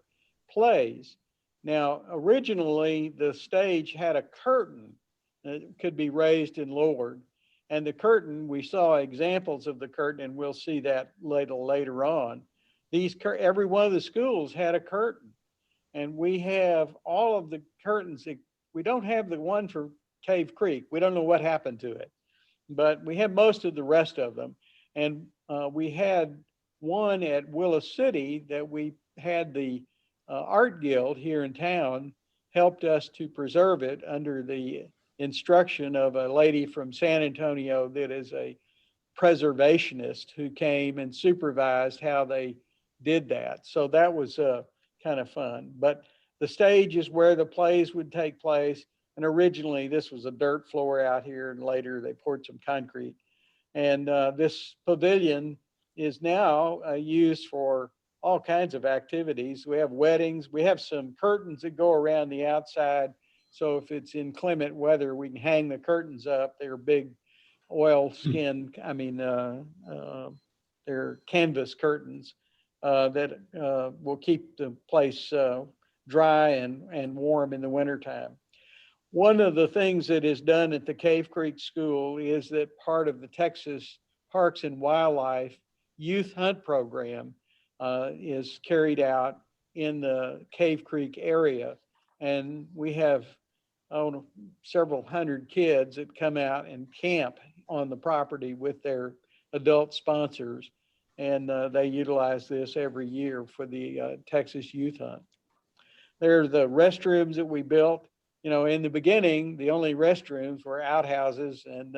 Speaker 1: plays. Now, originally the stage had a curtain that could be raised and lowered, and the curtain, we saw examples of the curtain, and we'll see that later on. Every one of the schools had a curtain, and we have all of the curtains. We don't have the one for Cave Creek. We don't know what happened to it, but we have most of the rest of them. And we had one at Willis City that we had the Art Guild here in town helped us to preserve it under the instruction of a lady from San Antonio that is a preservationist who came and supervised how they did that. So that was kind of fun. But the stage is where the plays would take place. And originally this was a dirt floor out here, and later they poured some concrete. And this pavilion is now used for all kinds of activities. We have weddings. We have some curtains that go around the outside. So if it's inclement weather, we can hang the curtains up. They're big oil skin, they're canvas curtains that will keep the place dry and warm in the wintertime. One of the things that is done at the Cave Creek School is that part of the Texas Parks and Wildlife Youth Hunt Program is carried out in the Cave Creek area. And we have several hundred kids that come out and camp on the property with their adult sponsors. And they utilize this every year for the Texas Youth Hunt. There are the restrooms that we built. You know, in the beginning, the only restrooms were outhouses, and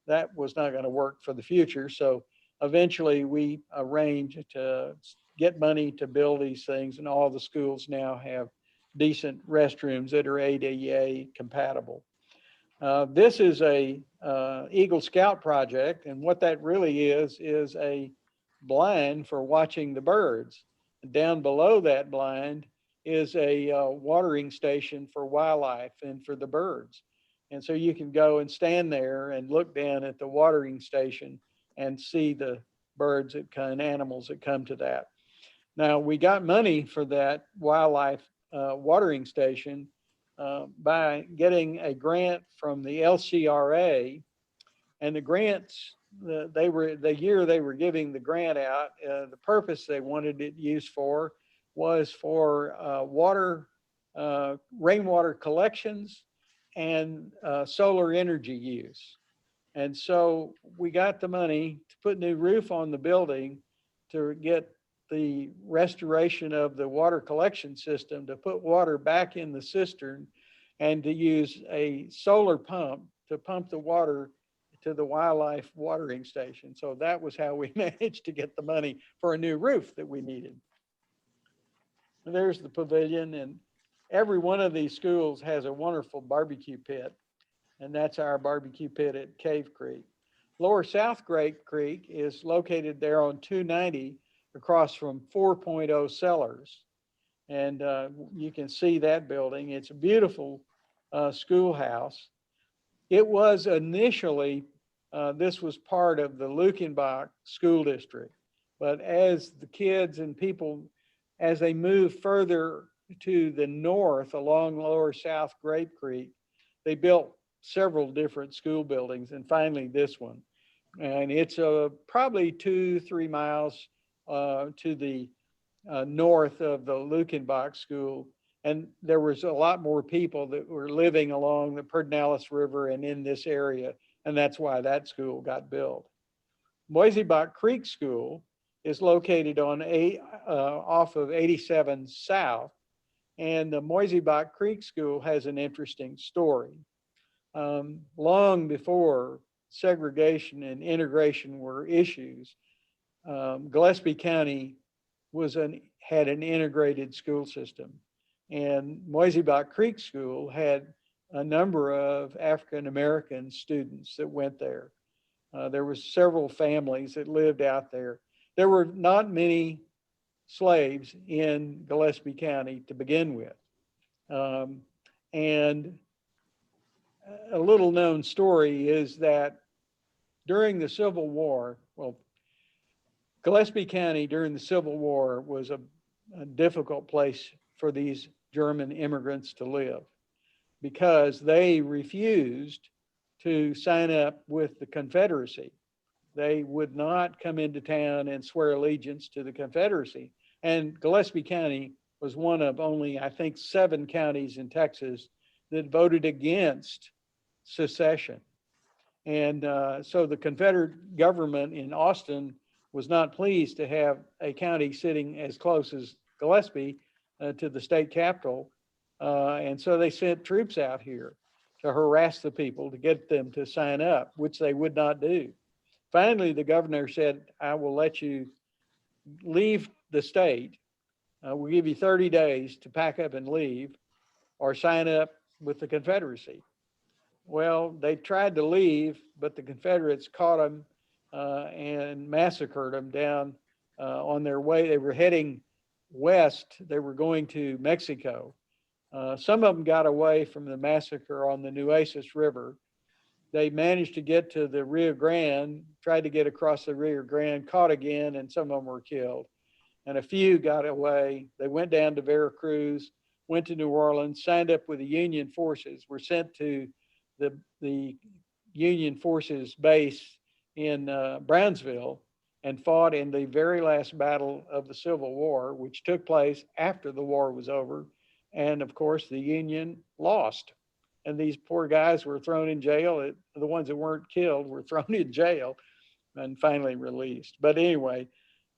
Speaker 1: that was not going to work for the future. So eventually we arranged to get money to build these things, and all the schools now have decent restrooms that are ADA compatible. This is a Eagle Scout project, and what that really is a blind for watching the birds. And down below that blind is a watering station for wildlife and for the birds. And so you can go and stand there and look down at the watering station and see the birds and animals that come to that. Now, we got money for that wildlife watering station by getting a grant from the LCRA, and the grants, the year they were giving the grant out, the purpose they wanted it used for was for rainwater collections and solar energy use. And so we got the money to put new roof on the building, to get the restoration of the water collection system, to put water back in the cistern, and to use a solar pump to pump the water to the wildlife watering station. So that was how we managed to get the money for a new roof that we needed. And there's the pavilion, and every one of these schools has a wonderful barbecue pit, and that's our barbecue pit at Cave Creek. Lower South Great Creek is located there on 290 across from 4.0 Cellars. And you can see that building. It's a beautiful schoolhouse. It was initially, this was part of the Lukenbox School District. But as the kids and people, as they moved further to the north along Lower South Grape Creek, they built several different school buildings, and finally this one. And it's probably 2-3 miles to the north of the Lukenbox School. And there was a lot more people that were living along the Pedernales River and in this area. And that's why that school got built. Moisebach Creek School is located on off of 87 South. And the Moisebach Creek School has an interesting story. Long before segregation and integration were issues, Gillespie County had an integrated school system. And Moisebach Creek School had a number of African-American students that went there. There was several families that lived out there. There were not many slaves in Gillespie County to begin with. And a little known story is that during the Civil War, well, Gillespie County during the Civil War was a difficult place for these German immigrants to live because they refused to sign up with the Confederacy. They would not come into town and swear allegiance to the Confederacy. And Gillespie County was one of only, I think, 7 counties in Texas that voted against secession. And so the Confederate government in Austin was not pleased to have a county sitting as close as Gillespie to the state capital. And so they sent troops out here to harass the people to get them to sign up, which they would not do. Finally, the governor said, I will let you leave the state. We'll give you 30 days to pack up and leave or sign up with the Confederacy. Well, they tried to leave, but the Confederates caught them and massacred them down on their way. They were heading west. They were going to Mexico. Some of them got away from the massacre on the Nueces River. They managed to get to the Rio Grande, tried to get across the Rio Grande, caught again, and some of them were killed. And a few got away. They went down to Veracruz, went to New Orleans, signed up with the Union forces, were sent to the Union forces base in Brownsville and fought in the very last battle of the Civil War, which took place after the war was over. And of course, the Union lost. And these poor guys were thrown in jail. The ones that weren't killed were thrown in jail and finally released. But anyway,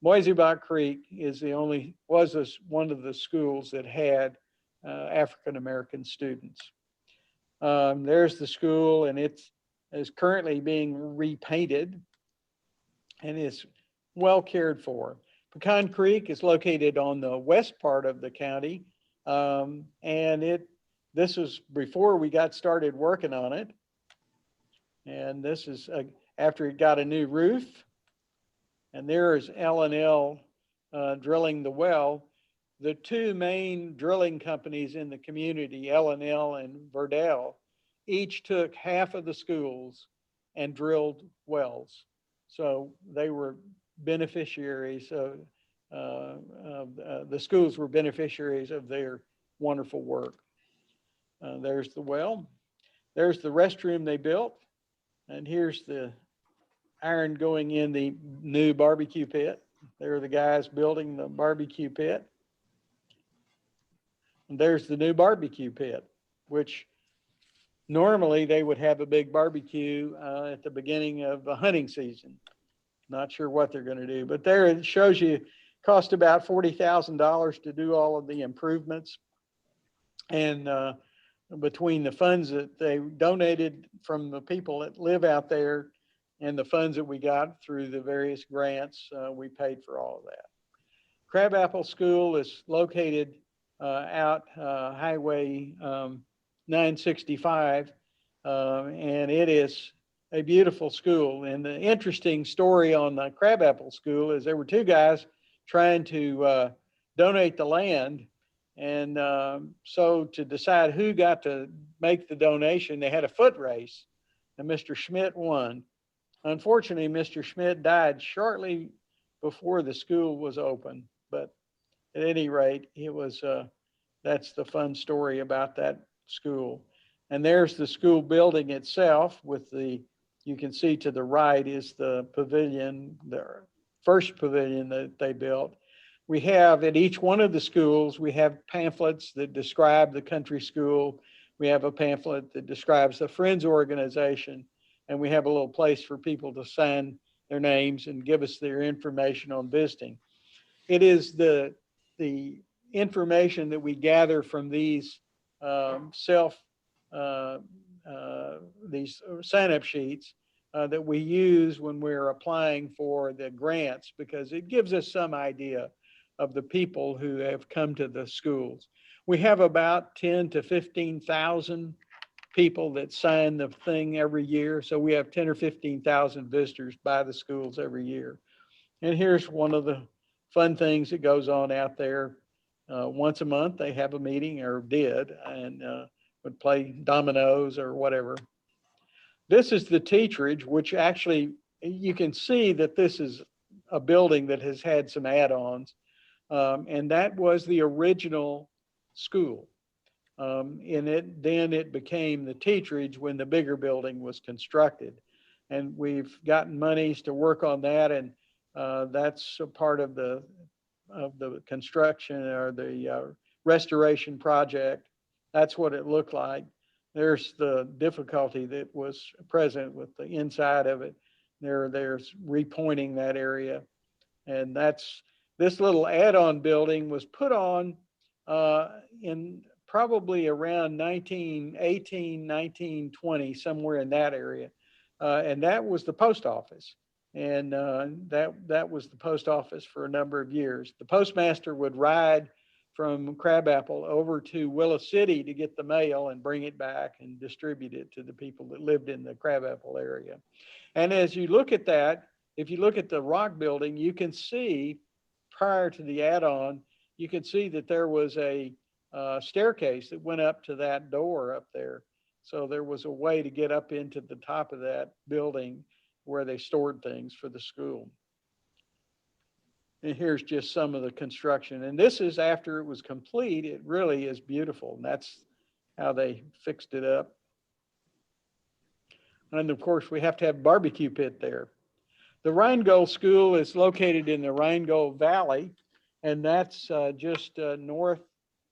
Speaker 1: Moisebach Creek was one of the schools that had African-American students. There's the school, and it is currently being repainted and is well cared for. Pecan Creek is located on the west part of the county, and this was before we got started working on it. And this is after it got a new roof. And there is L&L drilling the well. The 2 main drilling companies in the community, L&L and Verdell, each took half of the schools and drilled wells. So they were beneficiaries of, the schools were beneficiaries of their wonderful work. There's the well. There's the restroom they built. And here's the iron going in the new barbecue pit. There are the guys building the barbecue pit. And there's the new barbecue pit, which normally they would have a big barbecue at the beginning of the hunting season. Not sure what they're going to do, but there it shows you cost about $40,000 to do all of the improvements. And between the funds that they donated from the people that live out there and the funds that we got through the various grants, we paid for all of that. Crabapple School is located out Highway 965, and it is a beautiful school. And the interesting story on the Crabapple School is there were 2 guys trying to donate the land. And so to decide who got to make the donation, they had a foot race, and Mr. Schmidt won. Unfortunately, Mr. Schmidt died shortly before the school was open, but at any rate, it was, that's the fun story about that school. And there's the school building itself with you can see to the right is the pavilion, the first pavilion that they built. We have at each one of the schools, we have pamphlets that describe the country school. We have a pamphlet that describes the Friends organization, and we have a little place for people to sign their names and give us their information on visiting. It is the information that we gather from these these sign-up sheets that we use when we're applying for the grants, because it gives us some idea of the people who have come to the schools. We have about 10 to 15,000 people that sign the thing every year. So we have 10 or 15,000 visitors by the schools every year. And here's one of the fun things that goes on out there. Once a month, they have a meeting, or did, and would play dominoes or whatever. This is the teacherage, which actually, you can see that this is a building that has had some add-ons. And that was the original school. And then it became the teacherage when the bigger building was constructed. And we've gotten monies to work on that, and that's a part of the construction or the restoration project. That's what it looked like. There's the difficulty that was present with the inside of it. There's repointing that area. And this little add-on building was put on in probably around 1918, 1920, somewhere in that area. And that was the post office. And that was the post office for a number of years. The postmaster would ride from Crabapple over to Willis City to get the mail and bring it back and distribute it to the people that lived in the Crabapple area. And as you look at that, if you look at the rock building, you can see prior to the add-on, you can see that there was a staircase that went up to that door up there. So there was a way to get up into the top of that building where they stored things for the school. And here's just some of the construction. And this is after it was complete. It really is beautiful. And that's how they fixed it up. And of course, we have to have a barbecue pit there. The Rheingold School is located in the Rheingold Valley, and that's just north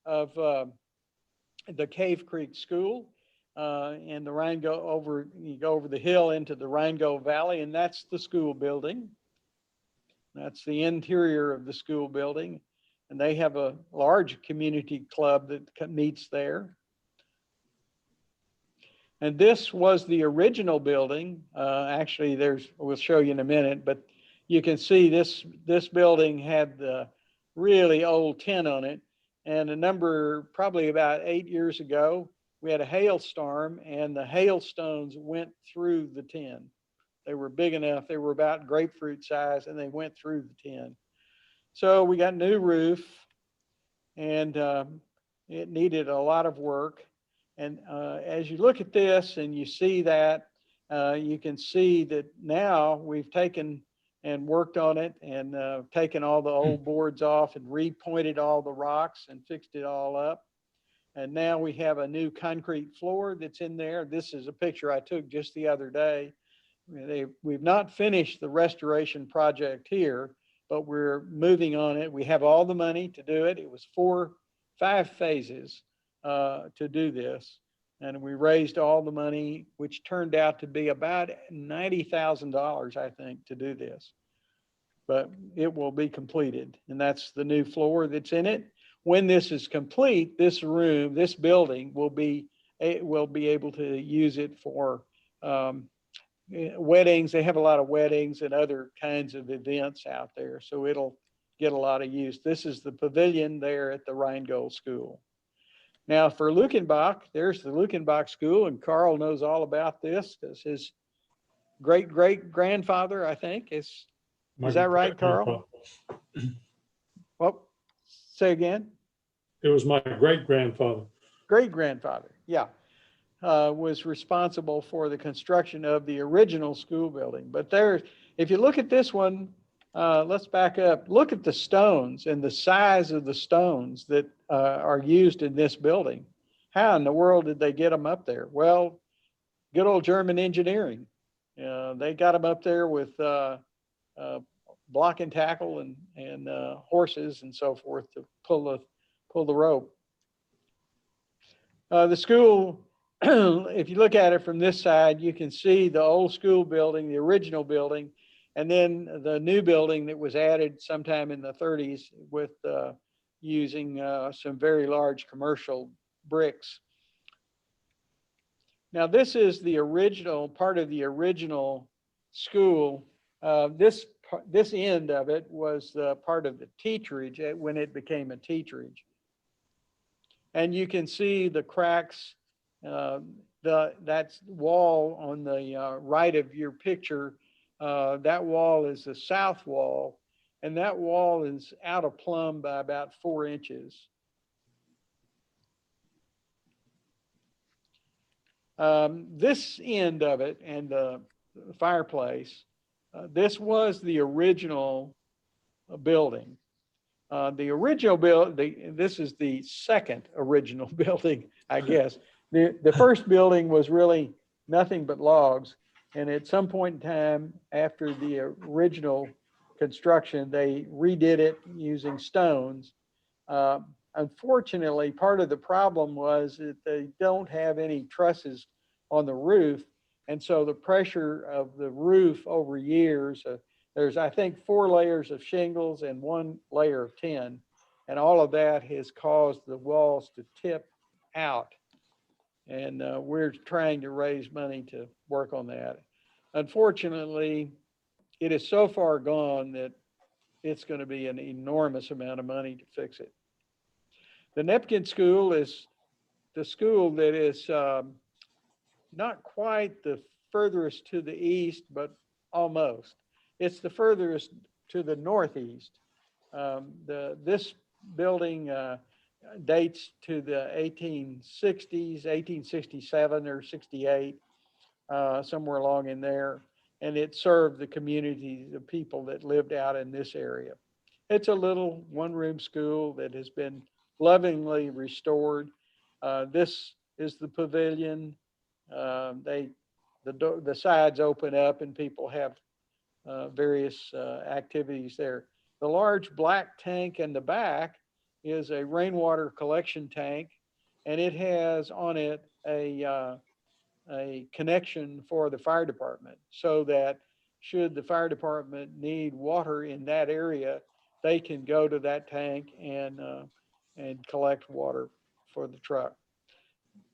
Speaker 1: of the Cave Creek School. And the Rheingold you go over the hill into the Rheingold Valley, and that's the school building. That's the interior of the school building. And they have a large community club that meets there. And this was the original building. Actually, we'll show you in a minute, but you can see this building had the really old tin on it. And probably about 8 years ago, we had a hailstorm, and the hailstones went through the tin. They were big enough. They were about grapefruit size, and they went through the tin. So we got new roof, and it needed a lot of work. And as you look at this and you see that, you can see that now we've taken and worked on it and taken all the old boards off and repointed all the rocks and fixed it all up. And now we have a new concrete floor that's in there. This is a picture I took just the other day. We've not finished the restoration project here, but we're moving on it. We have all the money to do it. It was 5 phases to do this. And we raised all the money, which turned out to be about $90,000, I think, to do this. But it will be completed. And that's the new floor that's in it. When this is complete, this building will be able to use it for weddings. They have a lot of weddings and other kinds of events out there. So it'll get a lot of use. This is the pavilion there at the Rheingold School. Now for Lukenbach, there's the Lukenbox School, and Carl knows all about this because his great-great-grandfather, I think, is that right, Carl? Well, say again?
Speaker 4: It was my great-grandfather.
Speaker 1: Great-grandfather, yeah, was responsible for the construction of the original school building. But if you look at this one, let's back up. Look at the stones and the size of the stones that are used in this building. How in the world did they get them up there? Well, good old German engineering. They got them up there with block and tackle and horses and so forth to pull the rope. The school, if you look at it from this side, you can see the old school building, the original building, and then the new building that was added sometime in the 30s with using some very large commercial bricks. Now, this is the original part of the original school. This end of it was part of the teacherage when it became a teacherage. And you can see the cracks, that wall on the right of your picture, that wall is the south wall, and that wall is out of plumb by about 4 inches. This end of it and the fireplace, this was the original building. The original this is the second original building, I guess. The first building was really nothing but logs. And at some point in time after the original construction, they redid it using stones. Unfortunately, part of the problem was that they don't have any trusses on the roof. And so the pressure of the roof over years, there's, I think, 4 layers of shingles and 1 layer of tin. And all of that has caused the walls to tip out. And we're trying to raise money to work on that. Unfortunately, it is so far gone that it's going to be an enormous amount of money to fix it. The Napkin School is the school that is not quite the furthest to the east, but almost. It's the furthest to the northeast. This building dates to the 1860s, 1867 or 68, somewhere along in there. And it served the community, the people that lived out in this area. It's a little one-room school that has been lovingly restored. This is the pavilion. The sides open up and people have various activities there. The large black tank in the back is a rainwater collection tank, and it has on it a connection for the fire department, so that should the fire department need water in that area, they can go to that tank and collect water for the truck.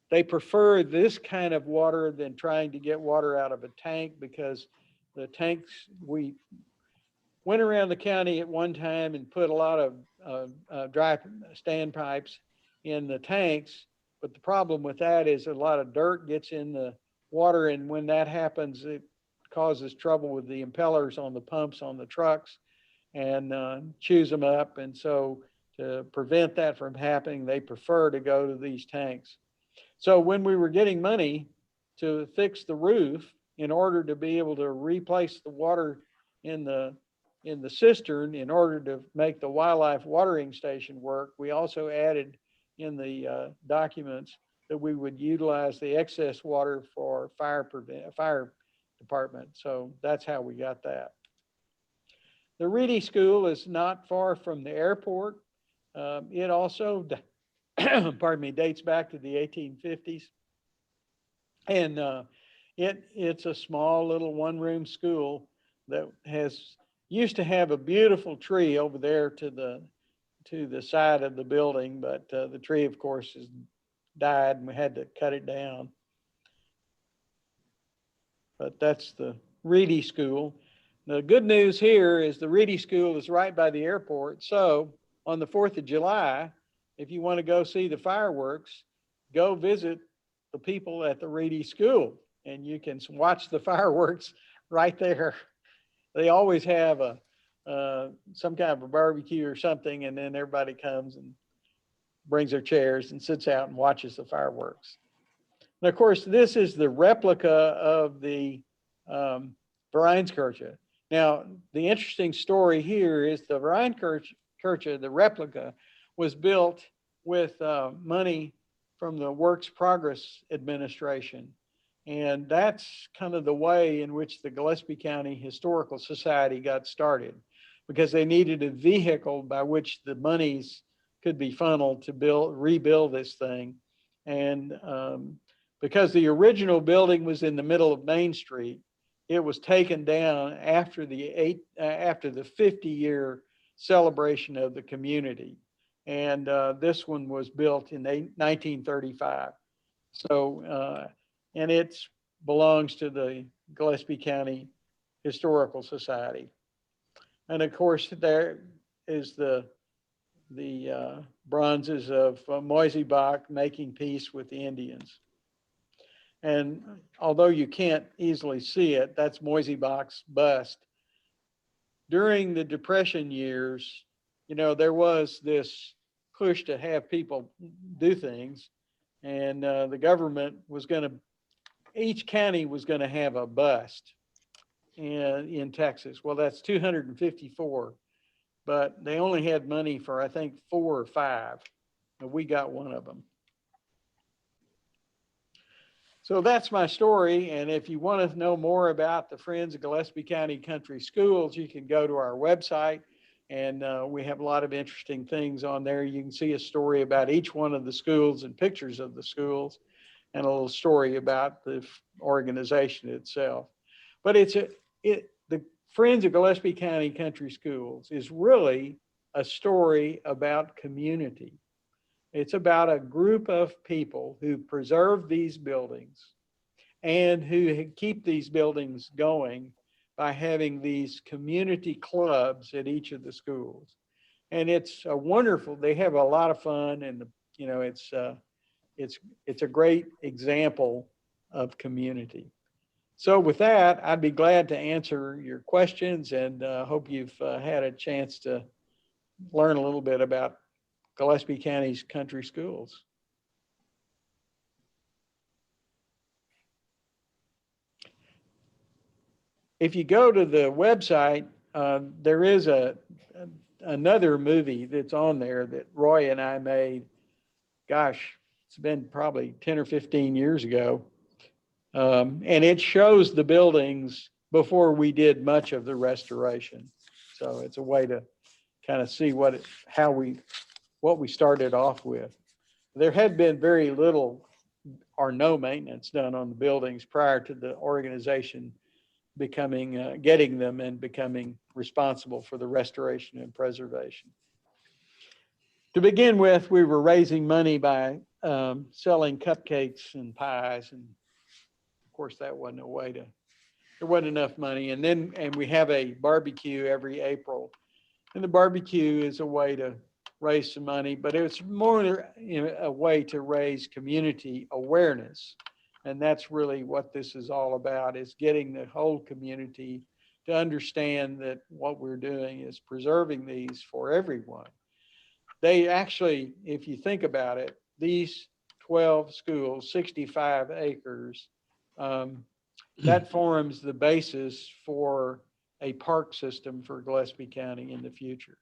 Speaker 1: They prefer this kind of water than trying to get water out of a tank, because the tanks, we went around the county at one time and put a lot of dry standpipes in the tanks. But the problem with that is a lot of dirt gets in the water. And when that happens, it causes trouble with the impellers on the pumps on the trucks and chews them up. And so to prevent that from happening, they prefer to go to these tanks. So when we were getting money to fix the roof, in order to be able to replace the water in the cistern, in order to make the wildlife watering station work, we also added in the documents that we would utilize the excess water for fire department. So that's how we got that. The Reedy School is not far from the airport. It also, pardon me, dates back to the 1850s. And it's a small little one-room school that used to have a beautiful tree over there to the side of the building, but the tree, of course, has died and we had to cut it down. But that's the Reedy School. The good news here is the Reedy School is right by the airport. So on the 4th of July, if you want to go see the fireworks, go visit the people at the Reedy School and you can watch the fireworks right there. They always have some kind of a barbecue or something, and then everybody comes and brings their chairs and sits out and watches the fireworks. And of course, this is the replica of the Vereinskirche. Now, the interesting story here is the Vereinskirche, the replica, was built with money from the Works Progress Administration. And that's kind of the way in which the Gillespie County Historical Society got started. because they needed a vehicle by which the monies could be funneled to rebuild this thing. And because the original building was in the middle of Main Street, it was taken down after the 50-year celebration of the community. And this one was built in 1935. So, and it belongs to the Gillespie County Historical Society. And of course, there is the bronzes of Moisey Bach making peace with the Indians. And although you can't easily see it, that's Moisey Bach's bust. During the Depression years, you know, there was this push to have people do things, and the government was going to, each county was going to have a bust in Texas. Well, that's 254, but they only had money for, I think, 4 or 5, and we got one of them. So that's my story. And if you want to know more about the Friends of Gillespie County Country Schools, you can go to our website, and we have a lot of interesting things on there. You can see a story about each one of the schools and pictures of the schools, and a little story about the organization itself. But the Friends of Gillespie County Country Schools is really a story about community. It's about a group of people who preserve these buildings and who keep these buildings going by having these community clubs at each of the schools. And it's a wonderful, they have a lot of fun, and you know, it's a great example of community. So with that, I'd be glad to answer your questions, and hope you've had a chance to learn a little bit about Gillespie County's country schools. If you go to the website, there is another movie that's on there that Roy and I made. Gosh, it's been probably 10 or 15 years ago. And it shows the buildings before we did much of the restoration. So it's a way to kind of see what we started off with. There had been very little or no maintenance done on the buildings prior to the organization getting them and becoming responsible for the restoration and preservation. To begin with, we were raising money by selling cupcakes and pies, and of course that wasn't a way to, there wasn't enough money. And we have a barbecue every April, and the barbecue is a way to raise some money, but it's more a way to raise community awareness. And that's really what this is all about, is getting the whole community to understand that what we're doing is preserving these for everyone. They actually, if you think about it, these 12 schools, 65 acres, that forms the basis for a park system for Gillespie County in the future.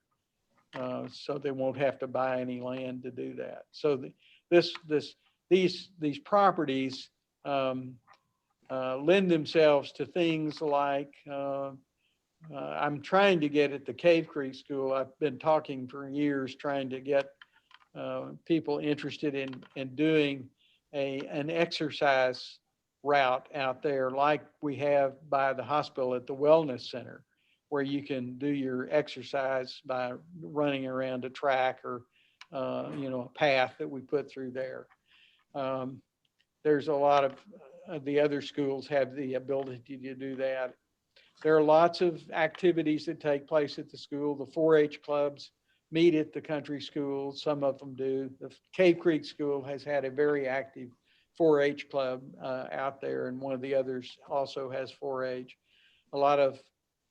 Speaker 1: So they won't have to buy any land to do that. So these properties lend themselves to things like, I'm trying to get at the Cave Creek School. I've been talking for years, trying to get people interested in doing an exercise route out there, like we have by the hospital at the Wellness Center, where you can do your exercise by running around a track or a path that we put through there. There's a lot of the other schools have the ability to do that. There are lots of activities that take place at the school. The 4-H clubs meet at the country schools. Some of them do. The Cave Creek School has had a very active 4-H club out there, and one of the others also has 4-H. A lot of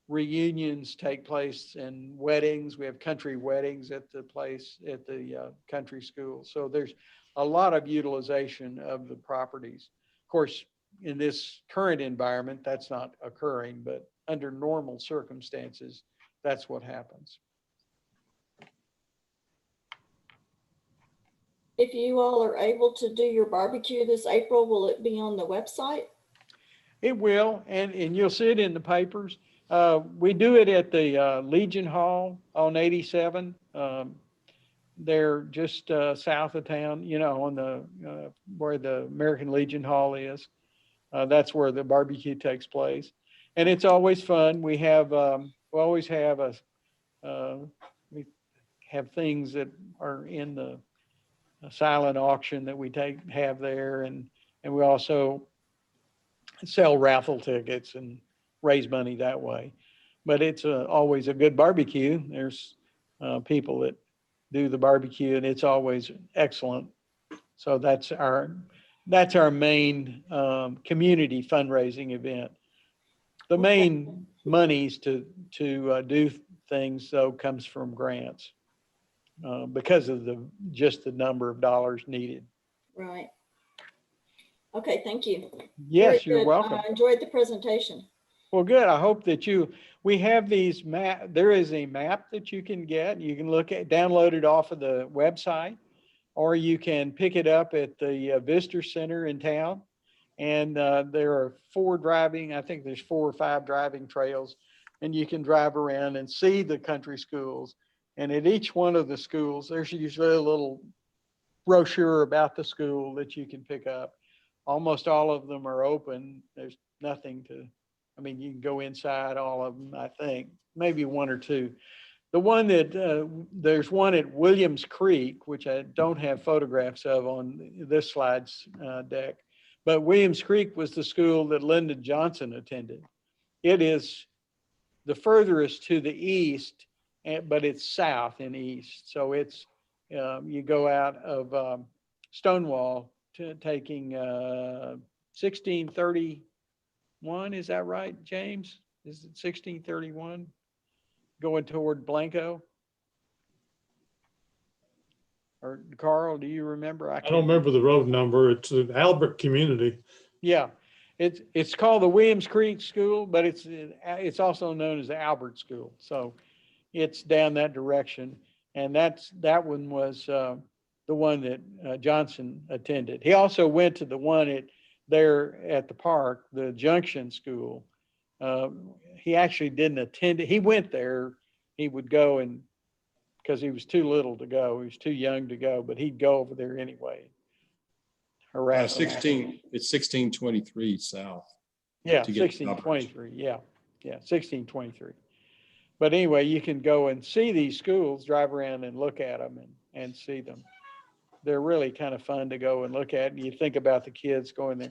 Speaker 1: reunions take place and weddings. We have country weddings at the country school. So there's a lot of utilization of the properties. Of course, in this current environment, that's not occurring, but under normal circumstances, that's what happens.
Speaker 5: If you all are able to do your barbecue this April, will it be on the website?
Speaker 1: It will, and you'll see it in the papers. We do it at the Legion Hall on 87. They're just south of town, you know, on the where the American Legion Hall is. That's where the barbecue takes place, and it's always fun. We always have we have things that are in the silent auction that we have there, and we also sell raffle tickets and raise money that way. But it's always a good barbecue. There's people that do the barbecue, and it's always excellent. So that's our main community fundraising event. The main monies to do things though comes from grants because of just the number of dollars needed.
Speaker 5: Right. Okay, thank you.
Speaker 1: Yes,
Speaker 5: Very
Speaker 1: you're
Speaker 5: good.
Speaker 1: welcome.
Speaker 5: I enjoyed the presentation.
Speaker 1: Well, good. I hope that we have these there is a map that you can get. You can download it off of the website, or you can pick it up at the visitor center in town. And there are I think there's 4 or 5 driving trails, and you can drive around and see the country schools. And at each one of the schools, there's usually a little brochure about the school that you can pick up. Almost all of them are open. There's nothing you can go inside all of them, I think, maybe 1 or 2. The one that, there's one at Williams Creek, which I don't have photographs of on this slide's deck, but Williams Creek was the school that Lyndon Johnson attended. It is the furthest to the east, but it's south and east. So it's, you go out of Stonewall to taking 1631, is that right, James? Is it 1631? Going toward Blanco? Or Carl, do you remember?
Speaker 4: I don't remember the road number. It's an Albert community.
Speaker 1: Yeah, it's called the Williams Creek School, but it's also known as the Albert School. So it's down that direction, and that one was the one that Johnson attended. He also went to the one there at the park, the Junction School. He actually didn't attend it. He went there. He would go because he was too little to go. He was too young to go, but he'd go over there anyway. Harass them.
Speaker 6: 1623 south.
Speaker 1: Yeah,
Speaker 6: to get to
Speaker 1: 1623. Yeah, 1623. But anyway, you can go and see these schools, drive around and look at them and see them. They're really kind of fun to go and look at. And you think about the kids going there.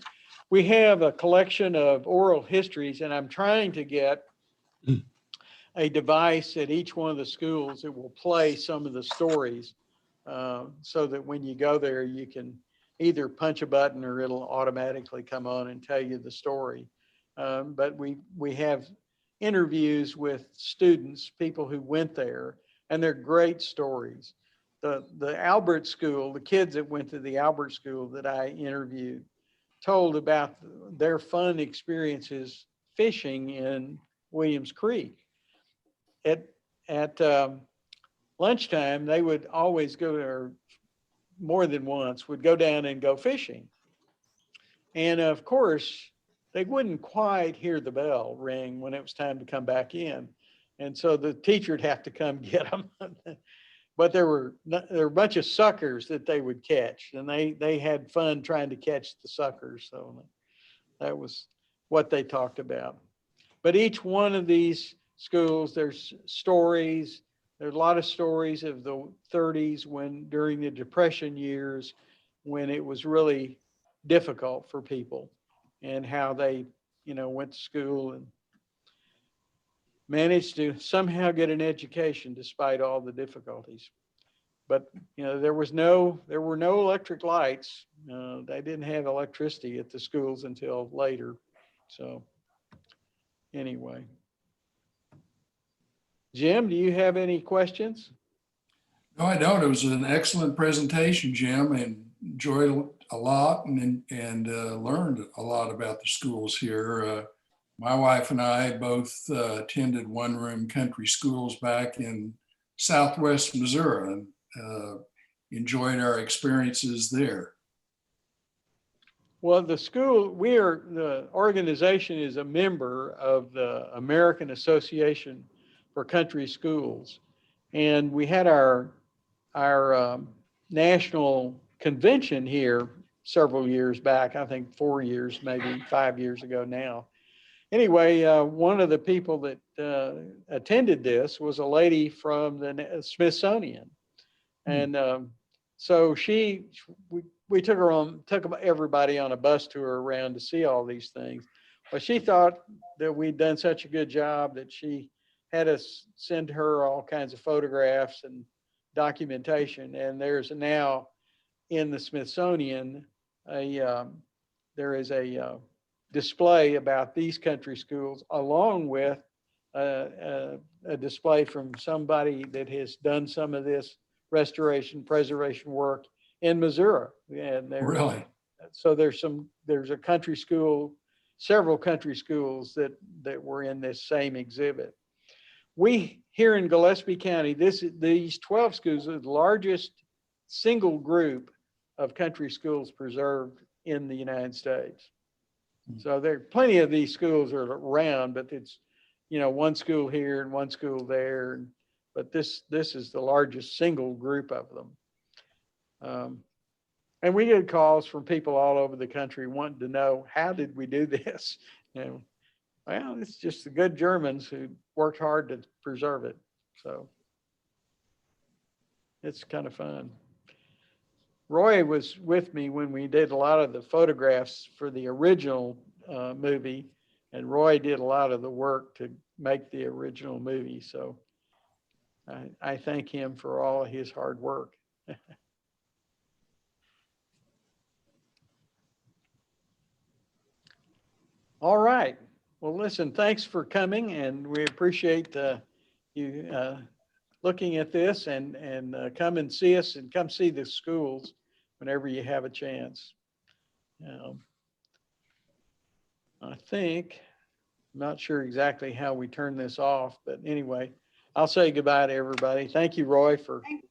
Speaker 1: We have a collection of oral histories, and I'm trying to get a device at each one of the schools that will play some of the stories so that when you go there, you can either punch a button or it'll automatically come on and tell you the story. But we have interviews with students, people who went there, and they're great stories. The Albert School, the kids that went to the Albert School that I interviewed told about their fun experiences fishing in Williams Creek. At lunchtime, they would always go, or more than once, would go down and go fishing. And of course, they wouldn't quite hear the bell ring when it was time to come back in. And so the teacher'd have to come get them. But there were a bunch of suckers that they would catch, and they had fun trying to catch the suckers. So that was what they talked about. But each one of these schools, there's stories. There's a lot of stories of the 30s during the Depression years, when it was really difficult for people, and how they, went to school and managed to somehow get an education despite all the difficulties. But there were no electric lights. They didn't have electricity at the schools until later. So anyway, Jim, do you have any questions?
Speaker 2: No, I don't. It was an excellent presentation, Jim, and enjoyed a lot and learned a lot about the schools here. My wife and I both attended one-room country schools back in Southwest Missouri, and enjoyed our experiences there.
Speaker 1: Well, the organization is a member of the American Association for Country Schools. And we had our national convention here several years back, I think 4 years, maybe 5 years ago now. Anyway, one of the people that attended this was a lady from the Smithsonian. And so we took everybody on a bus tour around to see all these things. But she thought that we'd done such a good job that she had us send her all kinds of photographs and documentation. And there's now in the Smithsonian, there is a display about these country schools, along with a display from somebody that has done some of this restoration, preservation work in Missouri. And
Speaker 2: Really?
Speaker 1: so there's a country school, several country schools that were in this same exhibit. We here in Gillespie County, these 12 schools are the largest single group of country schools preserved in the United States. So there are plenty of these schools are around, but it's, one school here and one school there. But this is the largest single group of them. And we get calls from people all over the country wanting to know, how did we do this? Well, it's just the good Germans who worked hard to preserve it. So it's kind of fun. Roy was with me when we did a lot of the photographs for the original movie, and Roy did a lot of the work to make the original movie. So I thank him for all of his hard work. All right. Well, listen, thanks for coming, and we appreciate you looking at this, and come and see us, and come see the schools whenever you have a chance. I think, I'm not sure exactly how we turn this off, but anyway, I'll say goodbye to everybody. Thank you, Roy, for